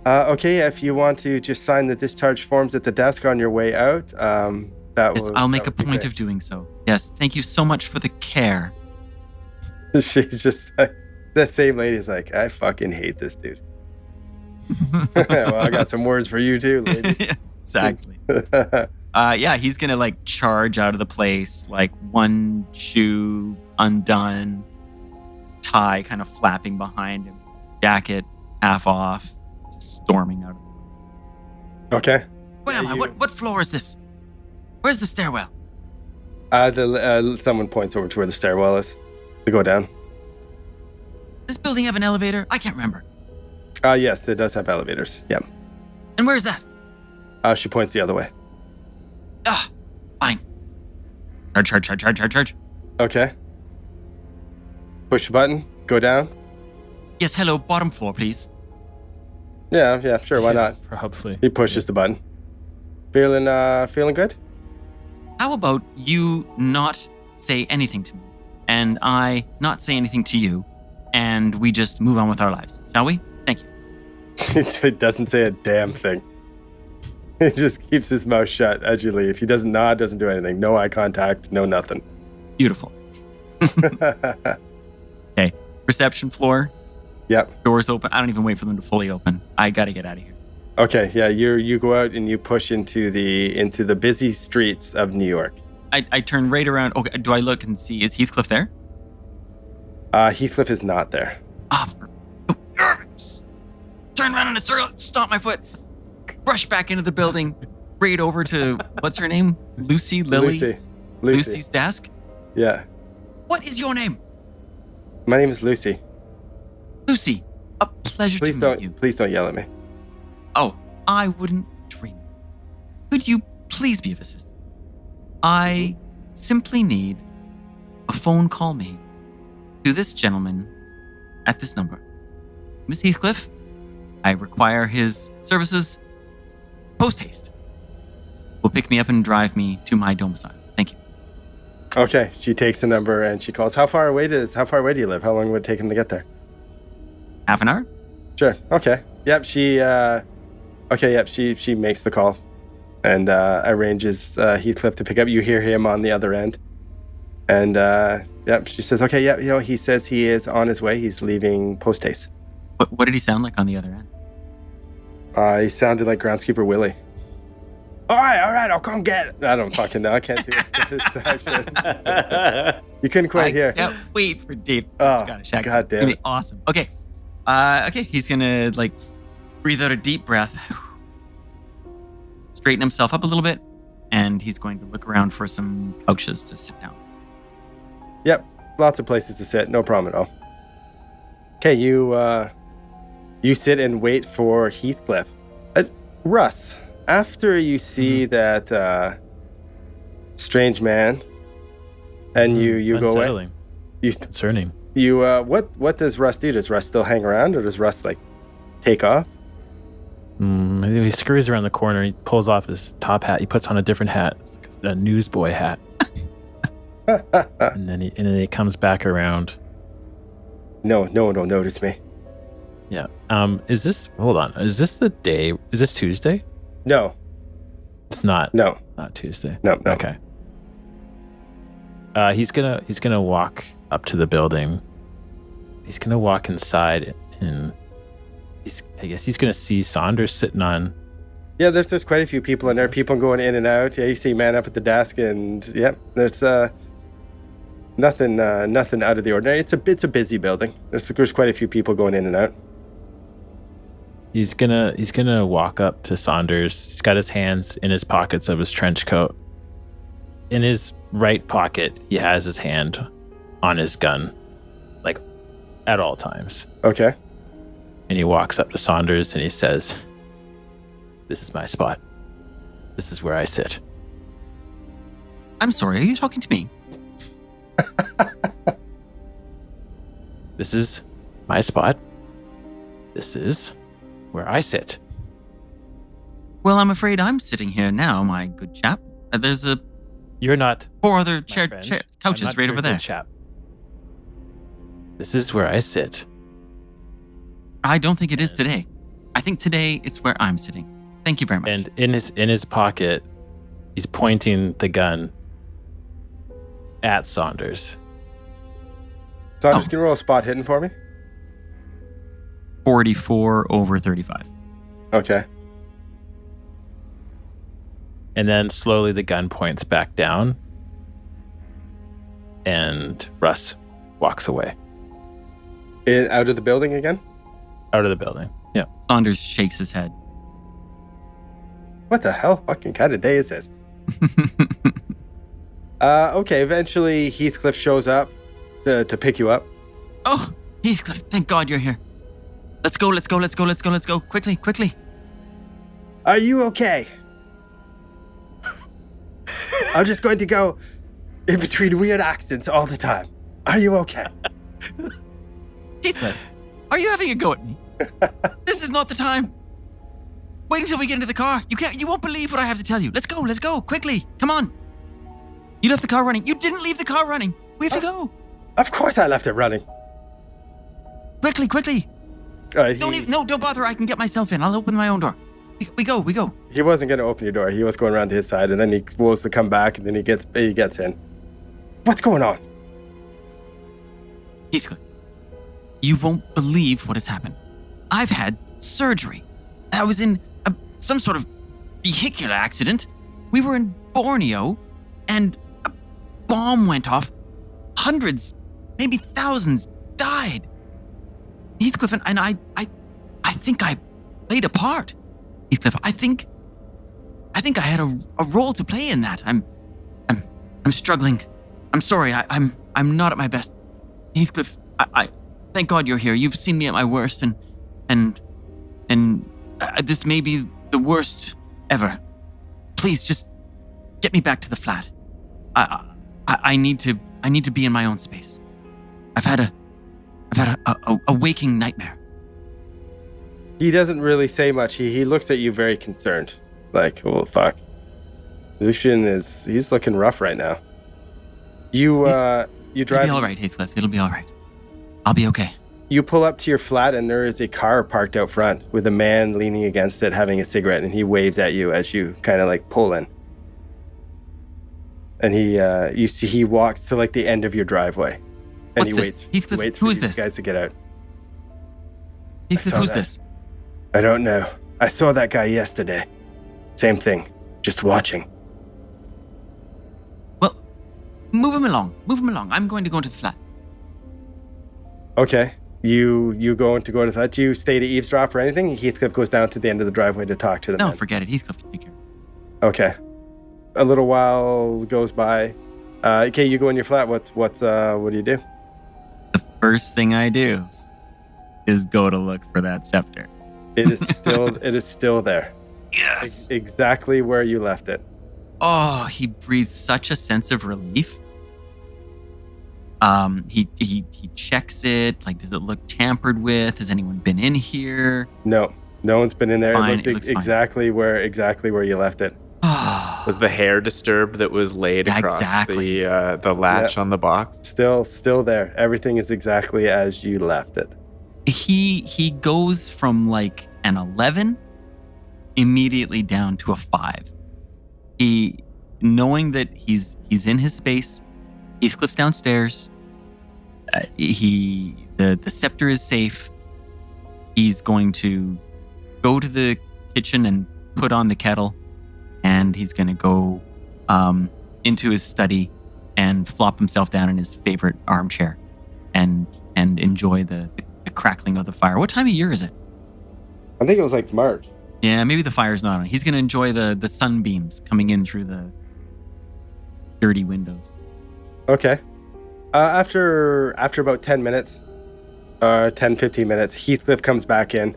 Okay, if you want to just sign the discharge forms at the desk on your way out, I'll make a point of doing so. Yes, thank you so much for the care. She's just like, that same lady's like, I fucking hate this dude. Well, I got some words for you too, lady. Exactly. He's gonna like charge out of the place, like one shoe undone, tie kind of flapping behind him, jacket half off, just storming out. Okay. Where am I? What floor is this? Where's the stairwell? Someone points over to where the stairwell is to go down. Does this building have an elevator? I can't remember. Yes, it does have elevators. Yeah. And where's that? She points the other way. Fine. Charge. Okay. Push the button. Go down. Yes, hello, bottom floor, please. Yeah, sure. Why not? Probably. He pushes the button. Feeling good? How about you not say anything to me, and I not say anything to you, and we just move on with our lives, shall we? Thank you. He doesn't say a damn thing. He just keeps his mouth shut as you leave. He doesn't nod, doesn't do anything. No eye contact, no nothing. Beautiful. Okay, reception floor. Yep. Doors open. I don't even wait for them to fully open. I gotta get out of here. Okay, yeah, you go out and you push into the busy streets of New York. I turn right around. Okay, do I look and see, is Heathcliff there? Heathcliff is not there. turn around in a circle, stomp my foot, rush back into the building, right over to, what's her name? Lucy. Lucy's desk. Yeah. What is your name? My name is Lucy. Lucy, a pleasure to meet you. Please don't yell at me. Oh, I wouldn't dream. Could you please be of assistance? I simply need a phone call made to this gentleman at this number. Miss Heathcliff, I require his services post haste. Will pick me up and drive me to my domicile. Thank you. Okay, she takes the number and she calls. How far away do you live? How long would it take him to get there? Half an hour? Sure. Okay. Yep. She makes the call and arranges Heathcliff to pick up. You hear him on the other end, and she says, "Okay, yeah, he says he is on his way. He's leaving post haste." What did he sound like on the other end? He sounded like Groundskeeper Willie. All right, I'll come get it. I don't fucking know. I can't do his accent. You couldn't quite hear. I can't wait for Dave Scottish accent. God damn It's gonna it. be awesome. Okay. He's gonna breathe out a deep breath, straighten himself up a little bit, and he's going to look around for some couches to sit down. Yep, lots of places to sit. No problem at all. Okay, you sit and wait for Heathcliff. Russ, after you see that strange man, and you go away. Concerning. What does Russ do? Does Russ still hang around, or does Russ take off? He scurries around the corner. He pulls off his top hat. He puts on a different hat, it's like a newsboy hat, and then he comes back around. No one will notice me. Yeah. Hold on. Is this the day? Is this Tuesday? No. It's not. No. Not Tuesday. No. Okay. He's gonna walk up to the building. He's gonna walk inside, and I guess he's gonna see Saunders sitting on. Yeah, there's quite a few people in there. People going in and out. Yeah, you see a man up at the desk, and there's nothing out of the ordinary. It's a busy building. There's quite a few people going in and out. He's gonna walk up to Saunders. He's got his hands in his pockets of his trench coat. In his right pocket, he has his hand on his gun, at all times. Okay. And he walks up to Saunders and he says, "This is my spot. This is where I sit." I'm sorry, are you talking to me? This is my spot. This is where I sit. Well, I'm afraid I'm sitting here now, my good chap. There's You're not 4 other my friend. I'm couches not right your over there. good chap. This is where I sit. I don't think it is today. I think today it's where I'm sitting. Thank you very much. And in his pocket, he's pointing the gun at Saunders. Saunders, can you roll a spot hidden for me? 44 over 35. Okay. And then slowly the gun points back down, and Russ walks away. Out of the building again? Out of the building. Yeah. Saunders shakes his head. What the hell fucking kind of day is this? Okay, eventually Heathcliff shows up to pick you up. Oh, Heathcliff, thank God you're here. Let's go. Quickly. Are you okay? I'm just going to go in between weird accents all the time. Are you okay? Heathcliff, are you having a go at me? This is not the time. Wait until we get into the car. You won't believe what I have to tell you. Let's go, quickly. Come on. You left the car running. You didn't leave the car running. We have to go. Of course I left it running. Quickly. All right, Don't bother. I can get myself in. I'll open my own door. We go. He wasn't going to open your door. He was going around to his side, and then he was to come back, and then he gets in. What's going on? Heathcliff, you won't believe what has happened. I've had surgery. I was in some sort of vehicular accident. We were in Borneo, and a bomb went off. Hundreds, maybe thousands died. Heathcliff and I think I played a part, Heathcliff. I think I had a role to play in that. I'm struggling. I'm sorry. I'm not at my best. Heathcliff, I thank God you're here. You've seen me at my worst, and this may be the worst ever. Please just get me back to the flat. I need to be in my own space. I've had a waking nightmare. He doesn't really say much. He looks at you very concerned. Like, oh, fuck. Lucian he's looking rough right now. You drive... It'll be all right, Heathcliff. It'll be all right. I'll be okay. You pull up to your flat and there is a car parked out front with a man leaning against it having a cigarette, and he waves at you as you kind of like pull in. And you see he walks to like the end of your driveway. And What's he this? waits. Heathcliff, He waits for who is these this? guys to get out. Heathcliff, saw who's that. this? I don't know. I saw that guy yesterday. Same thing. Just watching. Well, move him along. I'm going to go into the flat. Okay. You going to go to that? Do you stay to eavesdrop or anything? Heathcliff goes down to the end of the driveway to talk to them. No, forget it. Heathcliff will take care of it. Okay. A little while goes by. Okay, you go in your flat. What do you do? The first thing I do is go to look for that scepter. It is still there. Yes. Exactly where you left it. Oh, he breathes such a sense of relief. He checks it. Like, does it look tampered with? Has anyone been in here? No one's been in there. Fine, It it looks looks exactly where you left it. Was the hair disturbed that was laid Yeah, across exactly. the latch on the box? Still there. Everything is exactly as you left it. He goes from like an 11 immediately down to a 5. He, knowing that he's in his space, Heathcliff's downstairs. The scepter is safe. He's going to go to the kitchen and put on the kettle, and he's going to go into his study and flop himself down in his favorite armchair and enjoy the crackling of the fire. What time of year is it? I think it was like March. Yeah, maybe the fire's not on. He's going to enjoy the sunbeams coming in through the dirty windows. Okay. After about 10 minutes, 15 minutes, Heathcliff comes back in.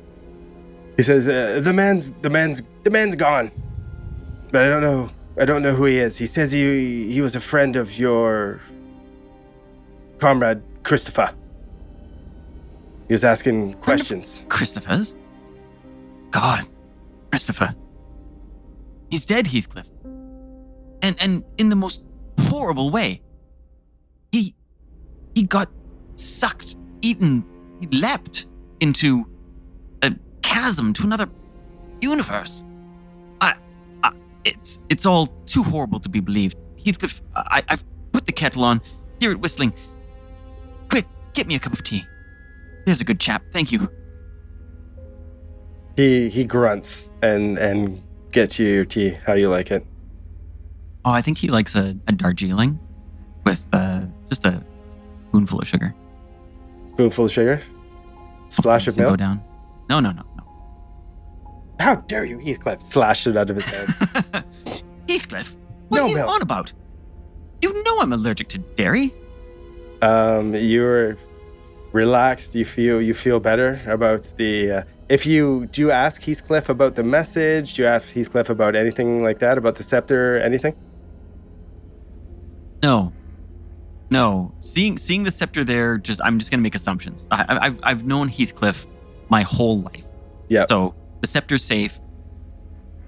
He says, the man's gone. But I don't know who he is. He says he was a friend of your comrade, Christopher. He was asking questions. Christopher's? God, Christopher. He's dead, Heathcliff. And in the most horrible way. He got sucked, eaten, he leapt into a chasm to another universe. It's all too horrible to be believed. Heathcliff, I've put the kettle on. Hear it whistling. Quick, get me a cup of tea. There's a good chap. Thank you. He grunts and gets you your tea. How do you like it? Oh, I think he likes a Darjeeling with just a spoonful of sugar. Spoonful of sugar? Splash of Go milk? down. No. How dare you, Heathcliff? Slashed it out of his hand. Heathcliff, what No are you milk. on about? You know I'm allergic to dairy. You're relaxed. You feel better about the. Do you ask Heathcliff about the message? Do you ask Heathcliff about anything like that? About the scepter? Anything? No. Seeing the scepter there, I'm just gonna make assumptions. I've known Heathcliff my whole life. Yeah. So the scepter's safe.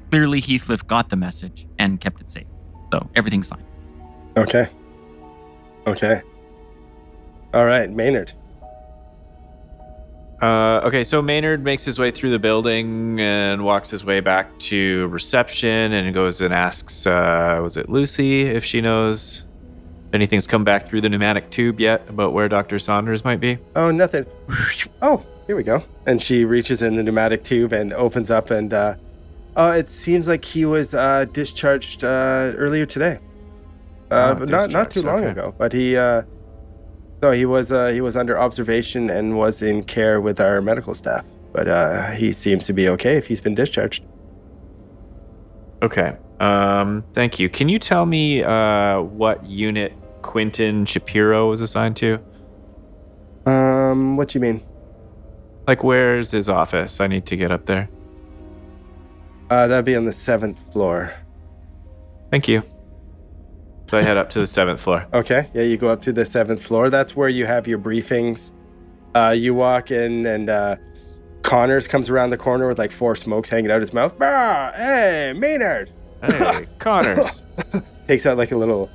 Clearly, Heathcliff got the message and kept it safe. So everything's fine. Okay. All right, Maynard. Okay, so Maynard makes his way through the building and walks his way back to reception and goes and asks, was it Lucy, if she knows if anything's come back through the pneumatic tube yet about where Dr. Saunders might be? Oh, nothing. Oh, here we go. And she reaches in the pneumatic tube and opens up, and it seems like he was discharged earlier today. Not too long ago, but he was under observation and was in care with our medical staff. but he seems to be okay if he's been discharged. Okay. Thank you. Can you tell me what unit Quentin Shapiro was assigned to? What do you mean? Like, where's his office? I need to get up there. That'd be on the 7th floor. Thank you. So I head up to the 7th floor. Okay, yeah, you go up to the 7th floor. That's where you have your briefings. You walk in, and Connors comes around the corner with like 4 smokes hanging out his mouth. Bah! Hey, Maynard! Hey, Connors. Takes out like a little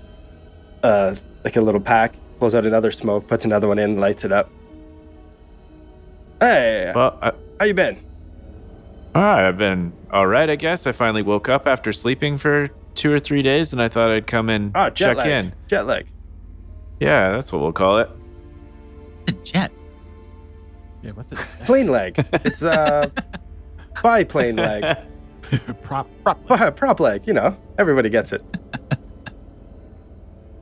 pack, pulls out another smoke, puts another one in, lights it up. Hey, Well, how you been? I've been all right, I guess. I finally woke up after sleeping for 2 or 3 days, and I thought I'd come and check in. Jet lag. Yeah, that's what we'll call it. A jet. Yeah, what's it? Plane leg. It's biplane leg. prop. Prop leg, you know. Everybody gets it.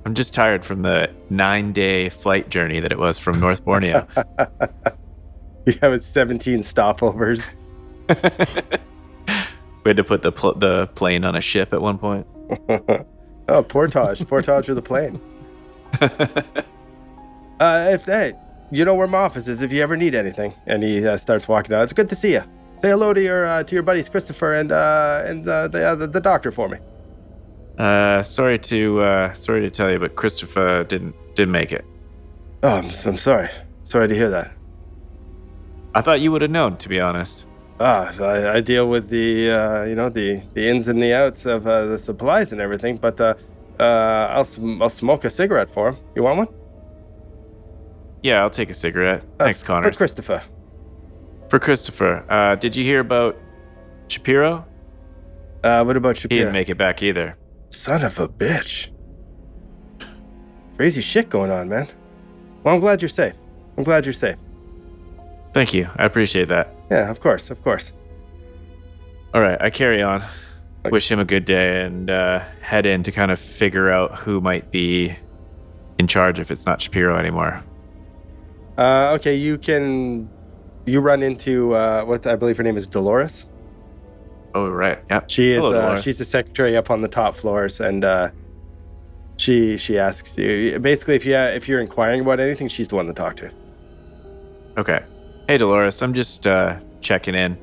I'm just tired from the 9-day flight journey that it was from North Borneo. You have it 17 stopovers. We had to put the plane on a ship at one point. Oh, portage with a plane. Hey, you know where my office is if you ever need anything. And he starts walking out. It's good to see you. Say hello to your buddies Christopher and the doctor for me. Sorry to tell you, but Christopher didn't make it. Oh, I'm sorry. Sorry to hear that. I thought you would have known, to be honest. So I deal with the ins and the outs of the supplies and everything, but I'll smoke a cigarette for him. You want one? Yeah, I'll take a cigarette. Thanks, Connors. For Christopher. Did you hear about Shapiro? What about He Shapiro? didn't make it back either. Son of a bitch. Crazy shit going on, man. Well, I'm glad you're safe. Thank you. I appreciate that. Yeah, of course. All right, I carry on. Okay. Wish him a good day and head in to kind of figure out who might be in charge if it's not Shapiro anymore. Okay, you run into what I believe her name is Dolores. Oh, right. Yeah. She is. Hello, Dolores. She's the secretary up on the top floors, and she asks you basically if you're inquiring about anything, she's the one to talk to. Okay. Hey, Dolores. I'm just checking in.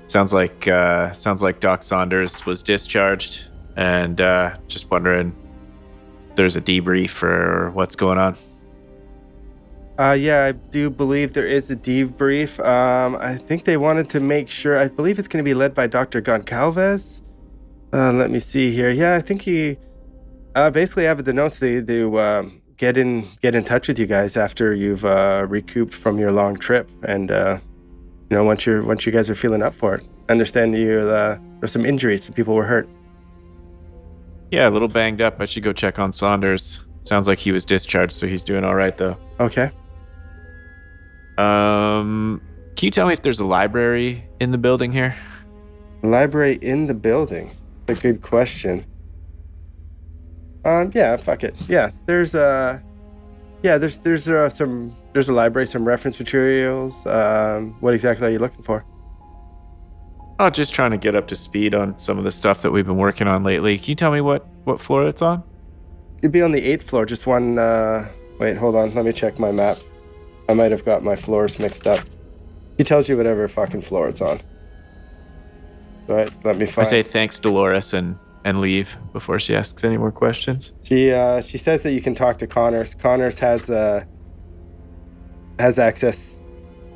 Sounds like Doc Saunders was discharged, and just wondering if there's a debrief for what's going on. Yeah, I do believe there is a debrief. I think they wanted to make sure. I believe it's going to be led by Dr. Goncalves. Let me see here. Yeah, I think he basically have the notes. They get in touch with you guys after you've recouped from your long trip, and once you guys are feeling up for it. I understand there's some injuries. Some people were hurt. Yeah, a little banged up. I should go check on Saunders. Sounds like he was discharged, so he's doing all right though. Okay. Can you tell me if there's a library in the building here? Library in the building? A good question. Yeah, fuck it. Yeah, there's a library, some reference materials. What exactly are you looking for? Oh, just trying to get up to speed on some of the stuff that we've been working on lately. Can you tell me what floor it's on? It'd be on the 8th floor. Just one. Wait, hold on. Let me check my map. I might have got my floors mixed up. He tells you whatever fucking floor it's on. Right, let me find. I say thanks, Dolores, and leave before she asks any more questions. She says that you can talk to Connors. Connors has access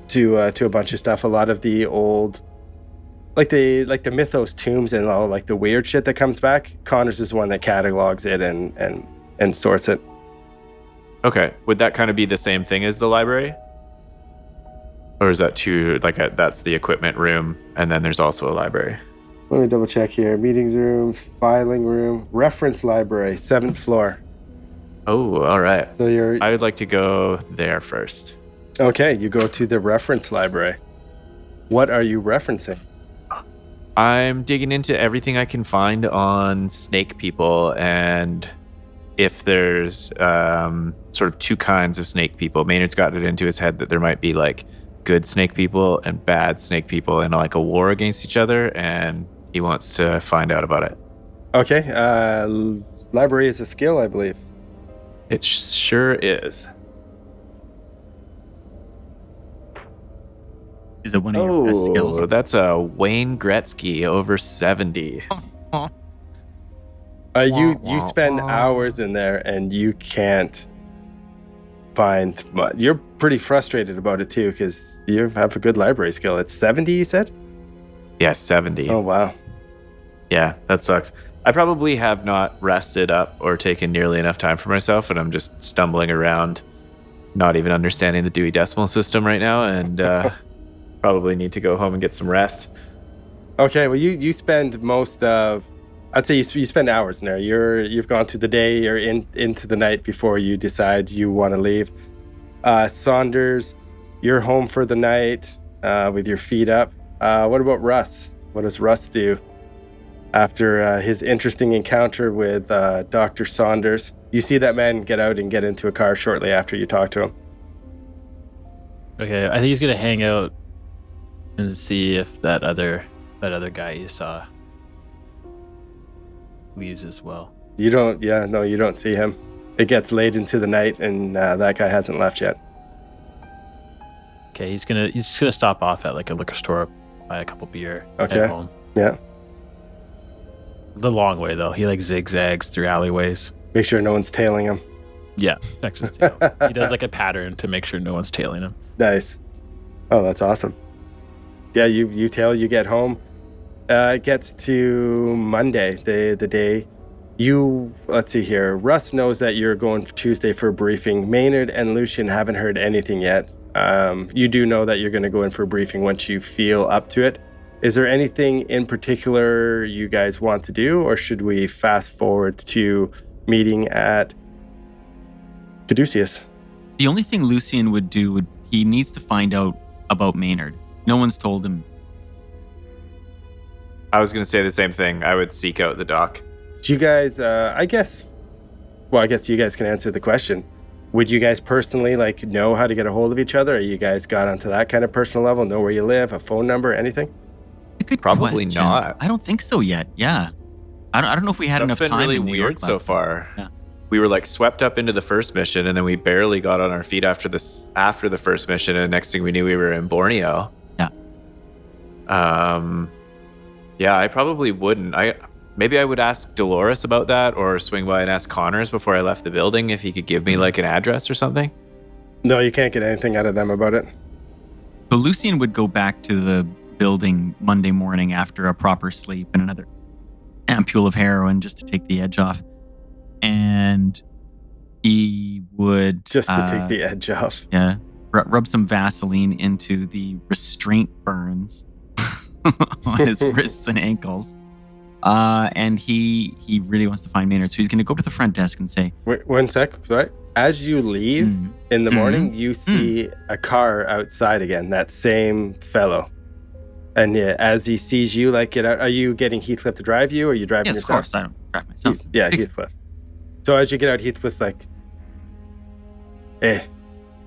to a bunch of stuff. A lot of the old, like the Mythos tombs and all like the weird shit that comes back. Connors is the one that catalogs it and sorts it. Okay, would that kind of be the same thing as the library? Or is that that's the equipment room, and then there's also a library? Let me double check here. Meetings room, filing room, reference library, 7th floor. Oh, all right. So I would like to go there first. Okay, you go to the reference library. What are you referencing? I'm digging into everything I can find on snake people, and if there's sort of two kinds of snake people. Maynard's got it into his head that there might be like good snake people and bad snake people in like a war against each other, and he wants to find out about it. Okay. Library is a skill, I believe. It sure is. Is it one of your best skills? Oh, that's a Wayne Gretzky over 70. You spend hours in there and you can't find much. You're pretty frustrated about it too because you have a good library skill. It's 70, you said? Yeah, 70. Oh, wow. Yeah, that sucks. I probably have not rested up or taken nearly enough time for myself, and I'm just stumbling around, not even understanding the Dewey Decimal System right now, and probably need to go home and get some rest. Okay, well, you spend most of, I'd say you spend hours in there. You've gone through the day, you're into the night before you decide you want to leave. Saunders, you're home for the night with your feet up. What about Russ? What does Russ do after his interesting encounter with Dr. Saunders? You see that man get out and get into a car shortly after you talk to him. Okay, I think he's gonna hang out and see if that other guy you saw leaves as well. You don't see him. It gets late into the night and that guy hasn't left yet. Okay, he's gonna stop off at like a liquor store, buy a couple beer, Okay. head home. Yeah. The long way though. He like zigzags through alleyways. Make sure no one's tailing him. Yeah, checks his tail. He does like a pattern to make sure no one's tailing him. Nice. Oh, that's awesome. Yeah, you tail, you get home. It gets to Monday, the day. Let's see here. Russ knows that you're going for Tuesday for a briefing. Maynard and Lucian haven't heard anything yet. You do know that you're going to go in for a briefing once you feel up to it. Is there anything in particular you guys want to do, or should we fast forward to meeting at Caduceus? The only thing Lucian would do he needs to find out about Maynard. No one's told him. I was going to say the same thing. I would seek out the doc. Do you guys, I guess you guys can answer the question. Would you guys personally know how to get a hold of each other? Or you guys got onto that kind of personal level, know where you live, a phone number, anything? A good Probably question. not. I don't think so yet. Yeah. I don't know if we had enough That's time. been really in New York weird so last time. far. Yeah. We were swept up into the first mission, and then we barely got on our feet after the first mission, and next thing we knew we were in Borneo. Yeah. Yeah, I probably wouldn't. Maybe I would ask Dolores about that, or swing by and ask Connors before I left the building if he could give me an address or something. No, you can't get anything out of them about it. So Lucian would go back to the building Monday morning after a proper sleep and another ampule of heroin just to take the edge off. And he would... Just to take the edge off. Yeah. Rub some Vaseline into the restraint burns on his wrists and ankles. And he really wants to find Maynard. So he's going to go to the front desk and say... Wait, one sec. Sorry. As you leave in the morning, you see a car outside again, that same fellow. And as he sees you, get out, are you getting Heathcliff to drive you, or are you driving yourself? Yes, of course. I don't drive myself. Heathcliff. So as you get out, Heathcliff's like, hey,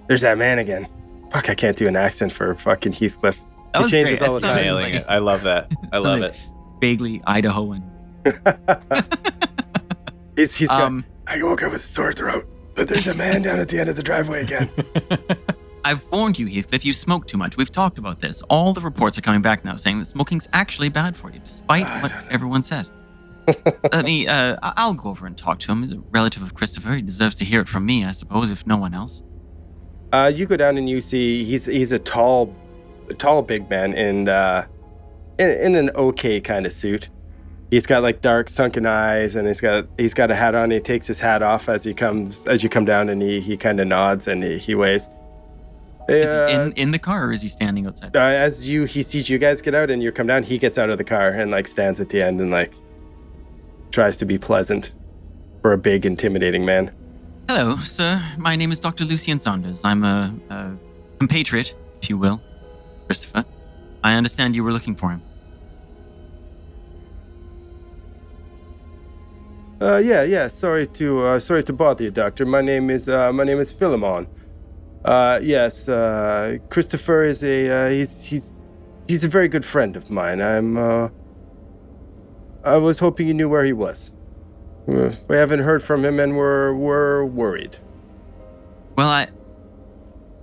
there's that man again. Fuck, I can't do an accent for fucking Heathcliff. That was He changes great. all the That time. sounded Nailing it. I love that. I love it. Vaguely Idahoan. He's got, I woke up with a sore throat, but there's a man down at the end of the driveway again. I've warned you, Heathcliff, you smoke too much. We've talked about this. All the reports are coming back now saying that smoking's actually bad for you, despite what everyone says. I'll go over and talk to him. He's a relative of Christopher. He deserves to hear it from me, I suppose, if no one else. You go down and you see he's a tall big man in an okay kind of suit. He's got dark sunken eyes, and he's got a hat on. He takes his hat off as you come down, and he kind of nods and he waves. Is he in the car, or is he standing outside? He sees you guys get out and you come down, he gets out of the car and stands at the end and tries to be pleasant for a big, intimidating man. Hello, sir. My name is Dr. Lucian Saunders. I'm a compatriot, if you will, Christopher. I understand you were looking for him. Yeah. Sorry to bother you, Doctor. My name is Philemon. Yes, Christopher is he's a very good friend of mine. I was hoping you knew where he was. We haven't heard from him, and we're worried. Well,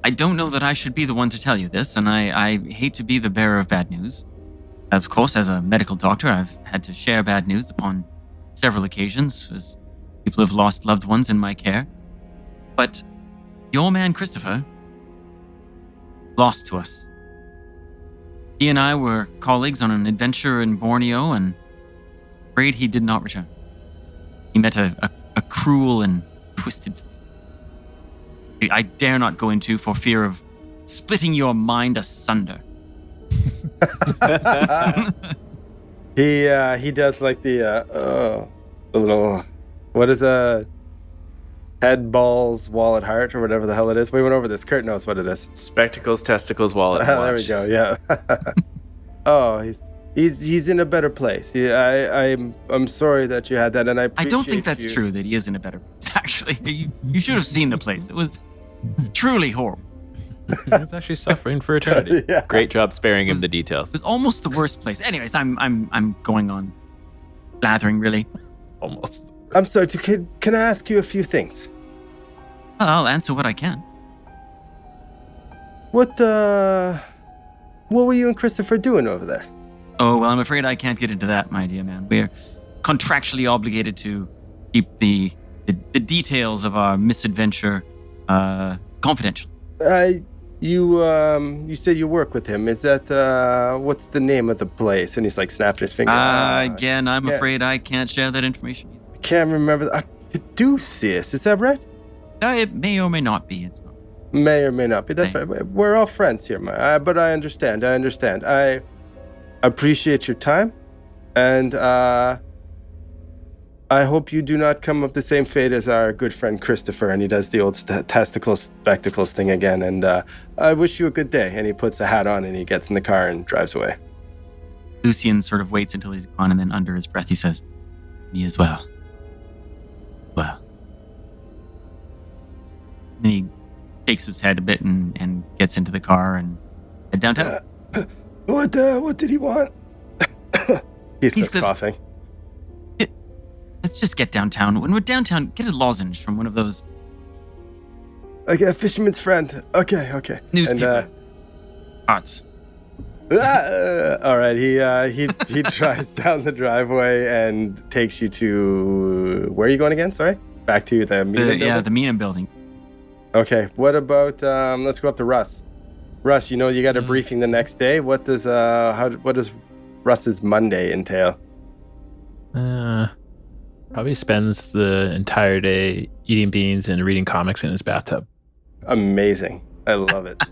I don't know that I should be the one to tell you this, and I hate to be the bearer of bad news. Of course, as a medical doctor, I've had to share bad news upon several occasions, as people have lost loved ones in my care. But your man, Christopher, lost to us. He and I were colleagues on an adventure in Borneo, and afraid he did not return. He met a cruel and twisted fate I dare not go into for fear of splitting your mind asunder. He does like the little, what is head, balls, wallet, heart, or whatever the hell it is. We went over this. Kurt knows what it is. Spectacles, testicles, wallet, and There we watch. go. Yeah. Oh, he's in a better place. I'm sorry that you had that, and I don't think that's you. true that he is in a better place, actually. You should have seen the place. It was truly horrible. He's actually suffering for eternity. Yeah. Great job sparing him the details. It was almost the worst place. Anyways, I'm going on blathering, really. Almost. I'm sorry. Can I ask you a few things? Well, I'll answer what I can. What were you and Christopher doing over there? Oh, well, I'm afraid I can't get into that, my dear man. We're contractually obligated to keep the details of our misadventure confidential. You said you work with him. Is that what's the name of the place? And he's like snapping his finger. Again, I'm afraid I can't share that information either. I can't remember. Caduceus, is that right? It may or may not be. It's not. May or may not be. That's May. right. We're all friends here, but I understand. I appreciate your time, and I hope you do not come of the same fate as our good friend Christopher. And he does the old testicle spectacles thing again. And I wish you a good day. And he puts a hat on and he gets in the car and drives away. Lucian sort of waits until he's gone, and then under his breath he says, "Me as well." Well. Then he shakes his head a bit and gets into the car and head downtown. What did he want? He's just coughing. Let's just get downtown. When we're downtown, get a lozenge from one of those Okay, a fisherman's friend. Okay. newspaper arts. All right, he drives down the driveway and takes you to where are you going again? Sorry, back to the Mina building? The Mina building. Okay, what about let's go up to Russ. Russ, you got a briefing the next day. What does Russ's Monday entail? Probably spends the entire day eating beans and reading comics in his bathtub. Amazing. I love it.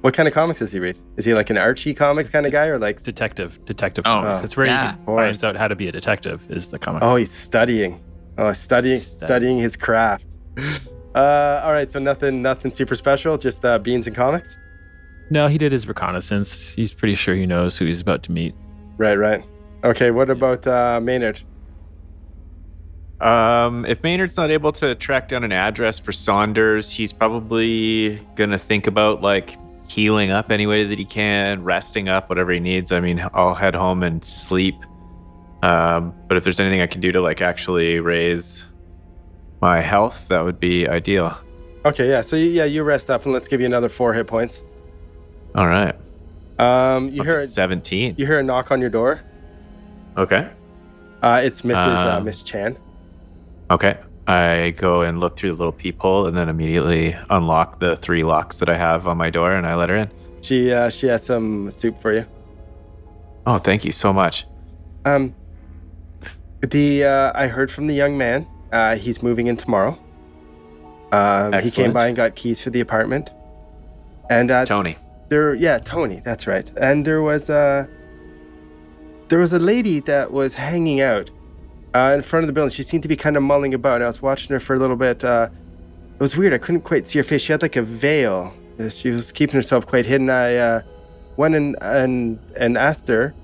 What kind of comics does he read? Is he like an Archie comics kind of guy, or like Detective comics. Oh, That's where yeah, he finds out how to be a detective, is the comic. Oh, he's studying. Oh, studying his craft. All right, so nothing super special, just beans and comics? No, he did his reconnaissance. He's pretty sure he knows who he's about to meet. Right. Okay, what about Maynard? If Maynard's not able to track down an address for Saunders, he's probably gonna think about like healing up any way that he can, resting up, whatever he needs. I mean, I'll head home and sleep. But if there's anything I can do to like actually raise my health, that would be ideal. Okay, yeah. So you rest up, and let's give you another 4 hit points. All right. You Up hear to 17. you hear a knock on your door. Okay. It's Mrs. Miss Chan. Okay. I go and look through the little peephole and then immediately unlock the 3 locks that I have on my door and I let her in. She has some soup for you. Oh, thank you so much. I heard from the young man. He's moving in tomorrow. He came Excellent. by and got keys for the apartment. And Tony. Tony, that's right. And there was a lady that was hanging out in front of the building. She seemed to be kind of mulling about. I was watching her for a little bit. It was weird. I couldn't quite see her face. She had like a veil. She was keeping herself quite hidden. I went and asked her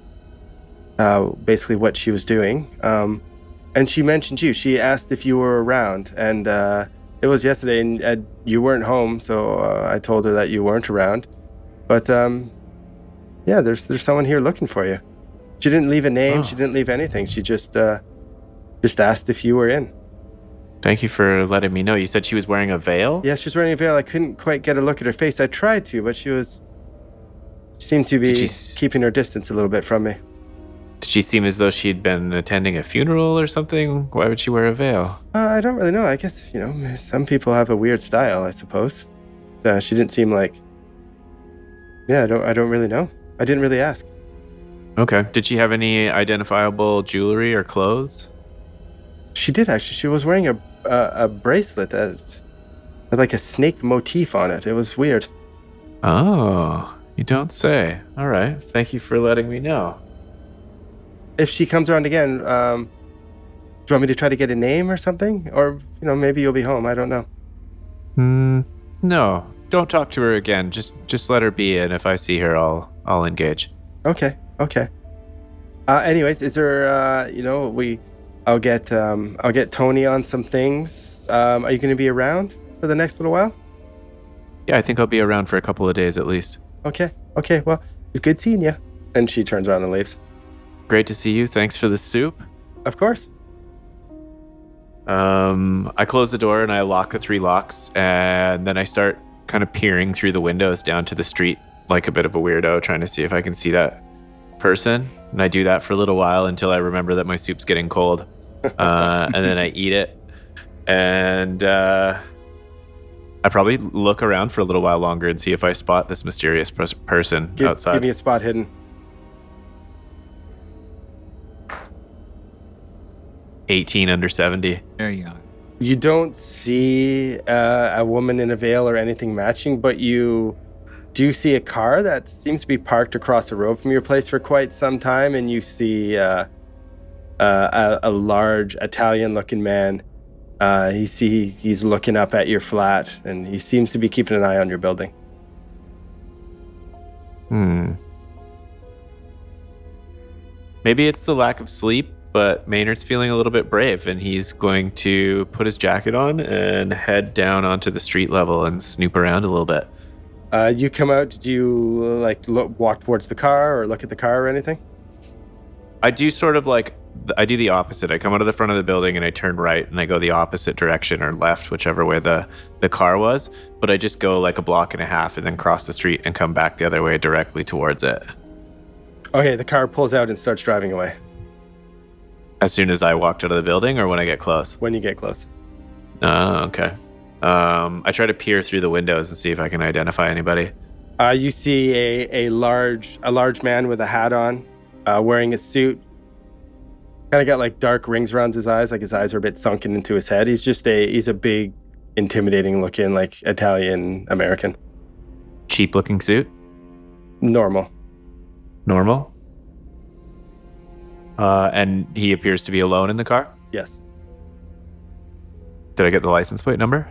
basically what she was doing. And she mentioned you. She asked if you were around. And It was yesterday, and you weren't home, so I told her that you weren't around. But yeah, there's someone here looking for you. She didn't leave a name. Oh. She didn't leave anything. She just asked if you were in. Thank you for letting me know. You said she was wearing a veil? Yeah, she was wearing a veil. I couldn't quite get a look at her face. I tried to, but she seemed to be keeping her distance a little bit from me. Did she seem as though she'd been attending a funeral or something? Why would she wear a veil? I don't really know. I guess, some people have a weird style, I suppose. She didn't seem like... Yeah, I don't really know. I didn't really ask. Okay. Did she have any identifiable jewelry or clothes? She did, actually. She was wearing a bracelet that had like a snake motif on it. It was weird. Oh, you don't say. All right. Thank you for letting me know. If she comes around again, do you want me to try to get a name or something? Or, maybe you'll be home. I don't know. No. Don't talk to her again. Just let her be, and if I see her, I'll engage. Okay. Anyways, is there I'll get Tony on some things. Are you going to be around for the next little while? Yeah, I think I'll be around for a couple of days at least. Okay. Well, it's good seeing you. And she turns around and leaves. Great to see you. Thanks for the soup. Of course. I close the door and I lock the 3 locks, and then I start kind of peering through the windows down to the street like a bit of a weirdo, trying to see if I can see that person. And I do that for a little while until I remember that my soup's getting cold. And then I eat it. And I probably look around for a little while longer and see if I spot this mysterious person outside. Give me a spot hidden. 18 under 70. There you are. You don't see a woman in a veil or anything matching, but you do see a car that seems to be parked across the road from your place for quite some time, and you see a large Italian-looking man. He's looking up at your flat, and he seems to be keeping an eye on your building. Maybe it's the lack of sleep, but Maynard's feeling a little bit brave, and he's going to put his jacket on and head down onto the street level and snoop around a little bit. You come out. Do you walk towards the car or look at the car or anything? I do I do the opposite. I come out of the front of the building and I turn right and I go the opposite direction or left, whichever way the car was. But I just go like a block and a half and then cross the street and come back the other way directly towards it. Okay, the car pulls out and starts driving away. As soon as I walked out of the building or when I get close? When you get close. Oh, okay. I try to peer through the windows and see if I can identify anybody. You see a large man with a hat on, wearing a suit. Kind of got like dark rings around his eyes, like his eyes are a bit sunken into his head. He's a big, intimidating looking, like Italian American. Cheap looking suit? Normal. And he appears to be alone in the car? Yes. Did I get the license plate number?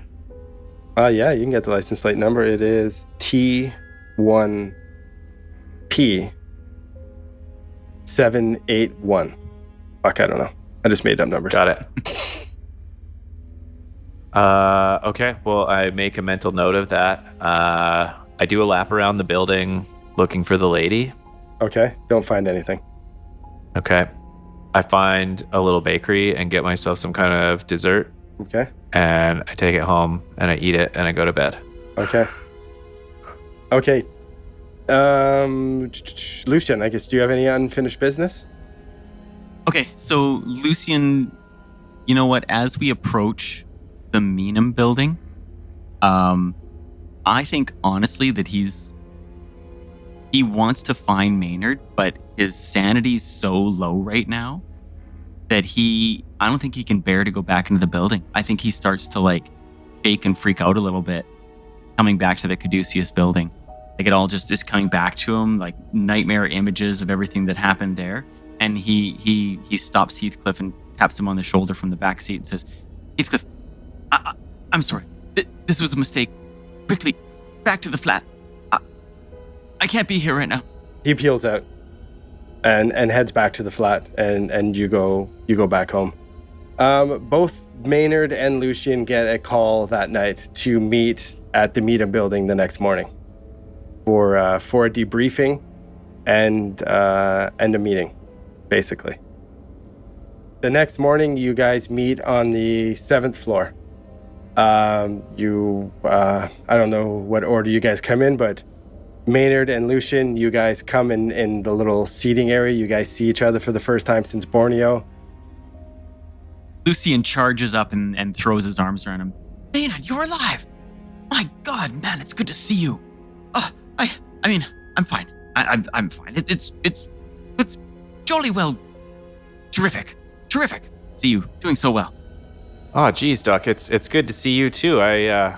Yeah, you can get the license plate number. It is T1P781. Fuck, I don't know. I just made up numbers. Got it. Okay, well, I make a mental note of that. I do a lap around the building looking for the lady. Okay, don't find anything. Okay. I find a little bakery and get myself some kind of dessert. Okay. And I take it home and I eat it and I go to bed. Okay. Lucian, I guess, do you have any unfinished business? Okay, so Lucian, you know what? As we approach the Meenum building, I think honestly that he wants to find Maynard, but his sanity's so low right now that I don't think he can bear to go back into the building. I think he starts to shake and freak out a little bit coming back to the Caduceus building. It all just is coming back to him, like nightmare images of everything that happened there. And he stops Heathcliff and taps him on the shoulder from the back seat and says, "Heathcliff, I'm sorry. This was a mistake. Quickly, back to the flat. I can't be here right now." He peels out and heads back to the flat, and you go back home. Both Maynard and Lucian get a call that night to meet at the Meetup building the next morning for a debriefing and a meeting, basically. The next morning, you guys meet on the 7th floor. I don't know what order you guys come in, but Maynard and Lucian, you guys come in the little seating area. You guys see each other for the first time since Borneo. Lucian charges up and throws his arms around him. Maynard, you're alive! My God, man, it's good to see you. I mean, I'm fine. I'm fine. It's jolly well. Terrific. See you doing so well. Oh, geez, Doc, it's good to see you too.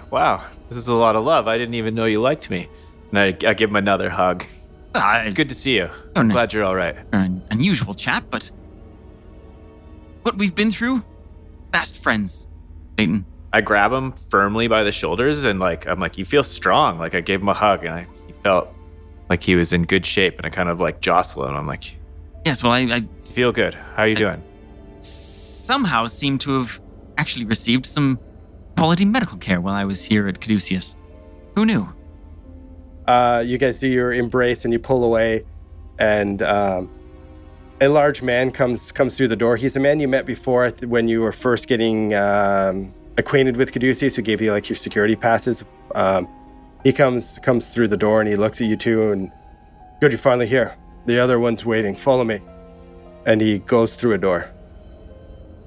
Wow, this is a lot of love. I didn't even know you liked me. And I give him another hug. It's good to see you. I'm glad you're all right. You're an unusual chap, but what we've been through, best friends, Peyton. I grab him firmly by the shoulders and I'm like, you feel strong. Like I gave him a hug and he felt like he was in good shape, and I kind of like jostle him. I'm like, yes, well, I feel good. How are you doing? Somehow seem to have actually received some quality medical care while I was here at Caduceus. Who knew? You guys do your embrace and you pull away, and a large man comes through the door. He's a man you met before when you were first getting acquainted with Caduceus, who gave you like your security passes. He comes through the door and he looks at you two and, good, you're finally here. The other one's waiting. Follow me. And he goes through a door.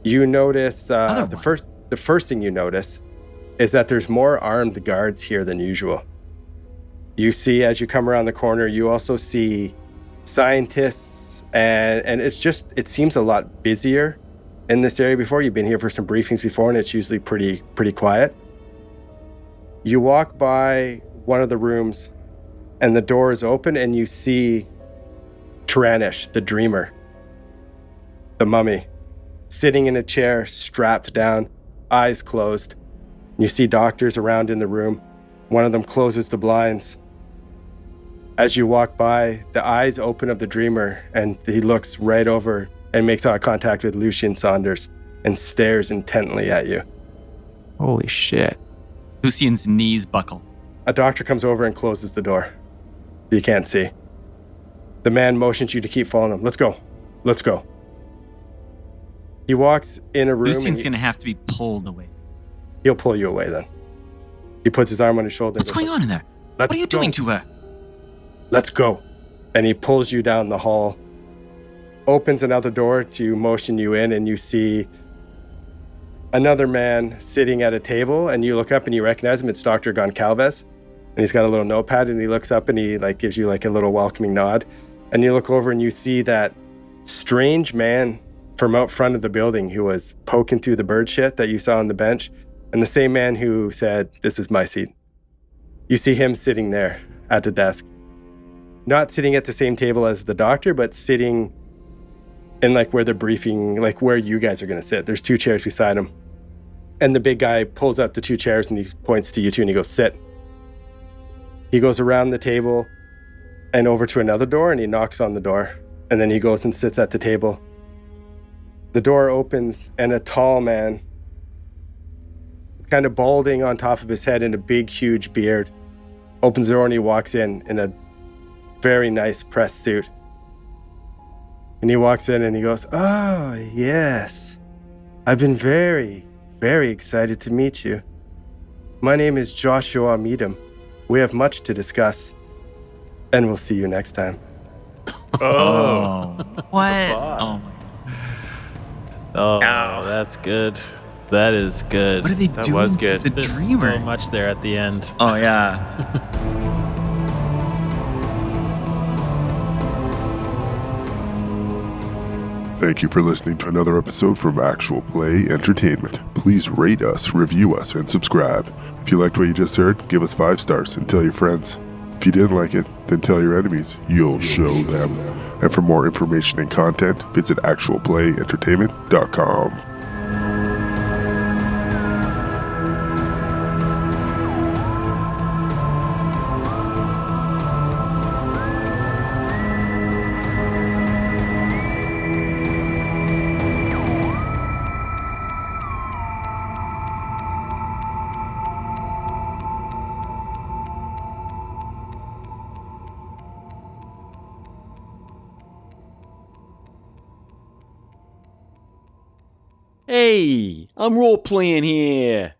You notice the first thing you notice is that there's more armed guards here than usual. You see, as you come around the corner, you also see scientists, and it seems a lot busier in this area before. You've been here for some briefings before, and it's usually pretty quiet. You walk by one of the rooms, and the door is open, and you see Tyrannish, the dreamer, the mummy, sitting in a chair, strapped down, eyes closed. You see doctors around in the room. One of them closes the blinds. As you walk by, the eyes open of the dreamer, and he looks right over and makes eye contact with Lucian Saunders and stares intently at you. Holy shit. Lucian's knees buckle. A doctor comes over and closes the door. You can't see. The man motions you to keep following him. Let's go. He walks in a room. Lucian's going to have to be pulled away. He'll pull you away then. He puts his arm on his shoulder. What's going on in there? What are you doing to her? Let's go. And he pulls you down the hall, opens another door to motion you in, and you see another man sitting at a table, and you look up and you recognize him. It's Dr. Goncalves. And he's got a little notepad, and he looks up and he gives you a little welcoming nod. And you look over and you see that strange man from out front of the building who was poking through the bird shit that you saw on the bench, and the same man who said, "This is my seat." You see him sitting there at the desk. Not sitting at the same table as the doctor, but sitting in where the briefing, where you guys are going to sit. There's 2 chairs beside him. And the big guy pulls out the 2 chairs and he points to you two and he goes, "Sit." He goes around the table and over to another door and he knocks on the door. And then he goes and sits at the table. The door opens and a tall man, kind of balding on top of his head and a big, huge beard, opens the door and he walks in a very nice pressed suit. And he walks in and he goes, "Oh, yes. I've been very, very excited to meet you. My name is Joshua Meadham. We have much to discuss, and we'll see you next time." Oh. What? Oh, that's good. That is good. What are they That doing was to good. the There's dreamer? so much there at the end. Oh, yeah. Thank you for listening to another episode from Actual Play Entertainment. Please rate us, review us, and subscribe. If you liked what you just heard, give us 5 stars and tell your friends. If you didn't like it, then tell your enemies. You'll show them. And for more information and content, visit actualplayentertainment.com. Hey, I'm role playing here.